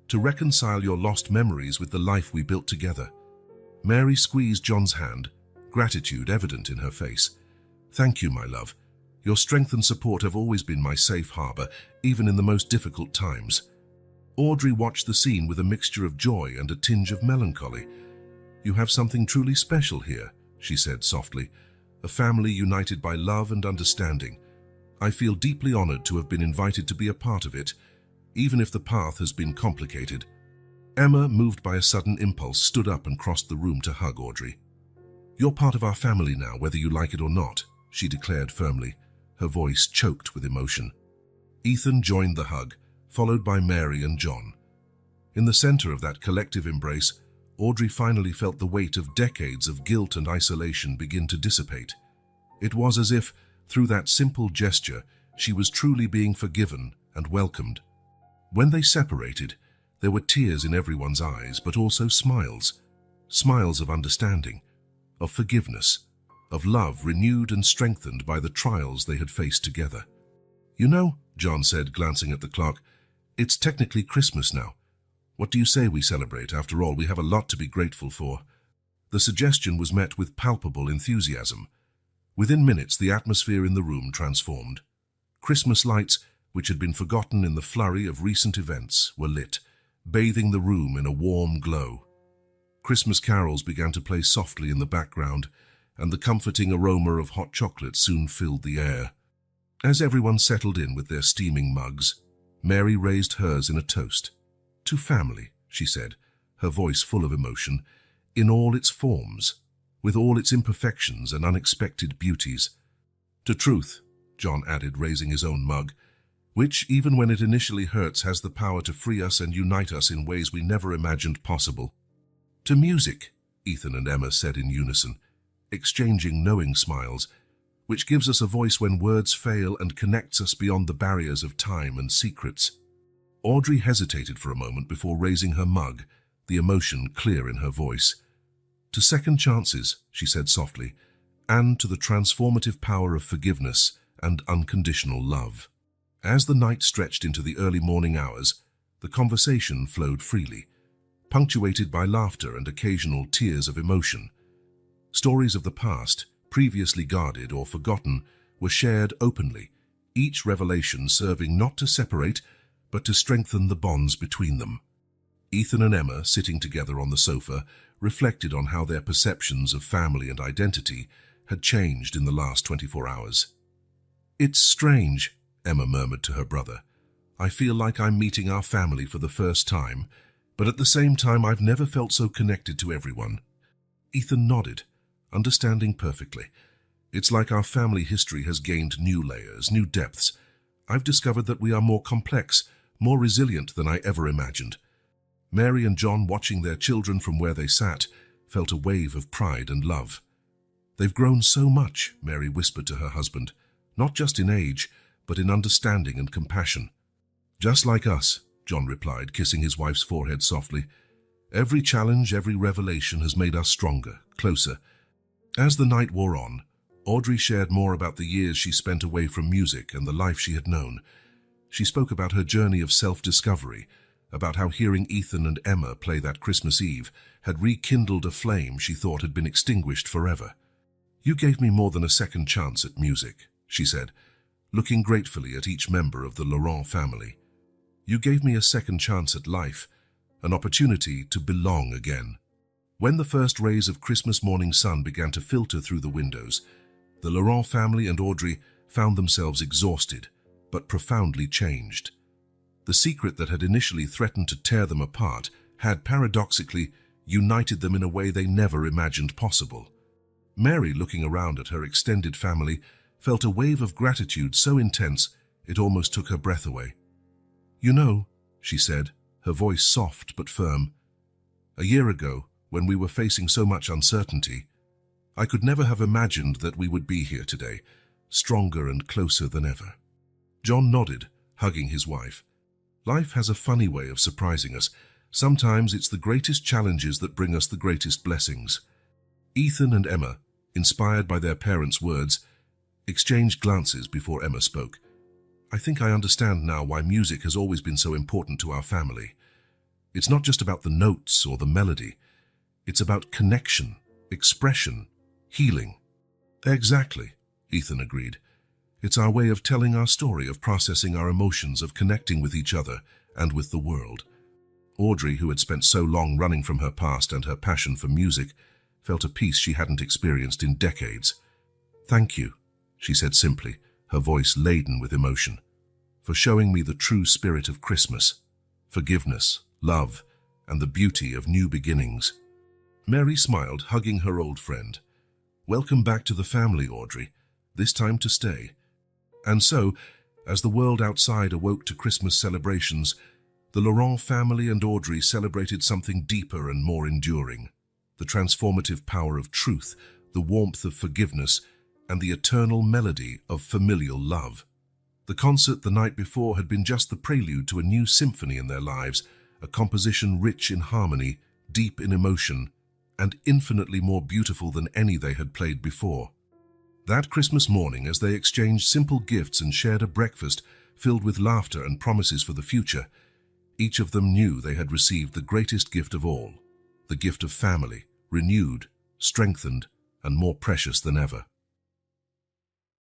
to reconcile your lost memories with the life we built together." Mary squeezed John's hand, gratitude evident in her face. "Thank you, my love. Your strength and support have always been my safe harbor, even in the most difficult times." Audrey watched the scene with a mixture of joy and a tinge of melancholy. "You have something truly special here," she said softly. "A family united by love and understanding. I feel deeply honored to have been invited to be a part of it, even if the path has been complicated." Emma, moved by a sudden impulse, stood up and crossed the room to hug Audrey. "You're part of our family now, whether you like it or not," she declared firmly, her voice choked with emotion. Ethan joined the hug, followed by Mary and John. In the center of that collective embrace, Audrey finally felt the weight of decades of guilt and isolation begin to dissipate. It was as if, through that simple gesture, she was truly being forgiven and welcomed. When they separated, there were tears in everyone's eyes, but also smiles. Smiles of understanding, of forgiveness, of love renewed and strengthened by the trials they had faced together. "You know," John said, glancing at the clock, "it's technically Christmas now. What do you say we celebrate? After all, we have a lot to be grateful for." The suggestion was met with palpable enthusiasm. Within minutes, the atmosphere in the room transformed. Christmas lights, which had been forgotten in the flurry of recent events, were lit, bathing the room in a warm glow. Christmas carols began to play softly in the background, and the comforting aroma of hot chocolate soon filled the air. As everyone settled in with their steaming mugs, Mary raised hers in a toast. "To family," she said, her voice full of emotion, "in all its forms, with all its imperfections and unexpected beauties. To truth," John added, raising his own mug, "which, even when it initially hurts, has the power to free us and unite us in ways we never imagined possible. To music," Ethan and Emma said in unison, exchanging knowing smiles, "which gives us a voice when words fail and connects us beyond the barriers of time and secrets." Audrey hesitated for a moment before raising her mug, the emotion clear in her voice. "To second chances," she said softly, "and to the transformative power of forgiveness and unconditional love." As the night stretched into the early morning hours, the conversation flowed freely, punctuated by laughter and occasional tears of emotion. Stories of the past, previously guarded or forgotten, were shared openly, each revelation serving not to separate, but to strengthen the bonds between them. Ethan and Emma, sitting together on the sofa, reflected on how their perceptions of family and identity had changed in the last 24 hours. "It's strange," Emma murmured to her brother. "I feel like I'm meeting our family for the first time, but at the same time I've never felt so connected to everyone." Ethan nodded, understanding perfectly. "It's like our family history has gained new layers, new depths. I've discovered that we are more complex, more resilient than I ever imagined." Mary and John, watching their children from where they sat, felt a wave of pride and love. "They've grown so much," Mary whispered to her husband, "not just in age, but in understanding and compassion." "Just like us," John replied, kissing his wife's forehead softly. "Every challenge, every revelation has made us stronger, closer." As the night wore on, Audrey shared more about the years she spent away from music and the life she had known. She spoke about her journey of self-discovery, about how hearing Ethan and Emma play that Christmas Eve had rekindled a flame she thought had been extinguished forever. "You gave me more than a second chance at music," she said, looking gratefully at each member of the Laurent family. "You gave me a second chance at life, an opportunity to belong again." When the first rays of Christmas morning sun began to filter through the windows, the Laurent family and Audrey found themselves exhausted, but profoundly changed. The secret that had initially threatened to tear them apart had, paradoxically, united them in a way they never imagined possible. Mary, looking around at her extended family, felt a wave of gratitude so intense it almost took her breath away. "You know," she said, her voice soft but firm, "a year ago, when we were facing so much uncertainty, I could never have imagined that we would be here today, stronger and closer than ever." John nodded, hugging his wife. "Life has a funny way of surprising us. Sometimes it's the greatest challenges that bring us the greatest blessings." Ethan and Emma, inspired by their parents' words, exchanged glances before Emma spoke. "I think I understand now why music has always been so important to our family. It's not just about the notes or the melody. It's about connection, expression, healing." "Exactly," Ethan agreed. "It's our way of telling our story, of processing our emotions, of connecting with each other and with the world." Audrey, who had spent so long running from her past and her passion for music, felt a peace she hadn't experienced in decades. "Thank you," she said simply, her voice laden with emotion, "for showing me the true spirit of Christmas, forgiveness, love, and the beauty of new beginnings." Mary smiled, hugging her old friend. "Welcome back to the family, Audrey, this time to stay." And so, as the world outside awoke to Christmas celebrations, the Laurent family and Audrey celebrated something deeper and more enduring: the transformative power of truth, the warmth of forgiveness, and the eternal melody of familial love. The concert the night before had been just the prelude to a new symphony in their lives, a composition rich in harmony, deep in emotion, and infinitely more beautiful than any they had played before. That Christmas morning, as they exchanged simple gifts and shared a breakfast filled with laughter and promises for the future, each of them knew they had received the greatest gift of all, the gift of family, renewed, strengthened, and more precious than ever.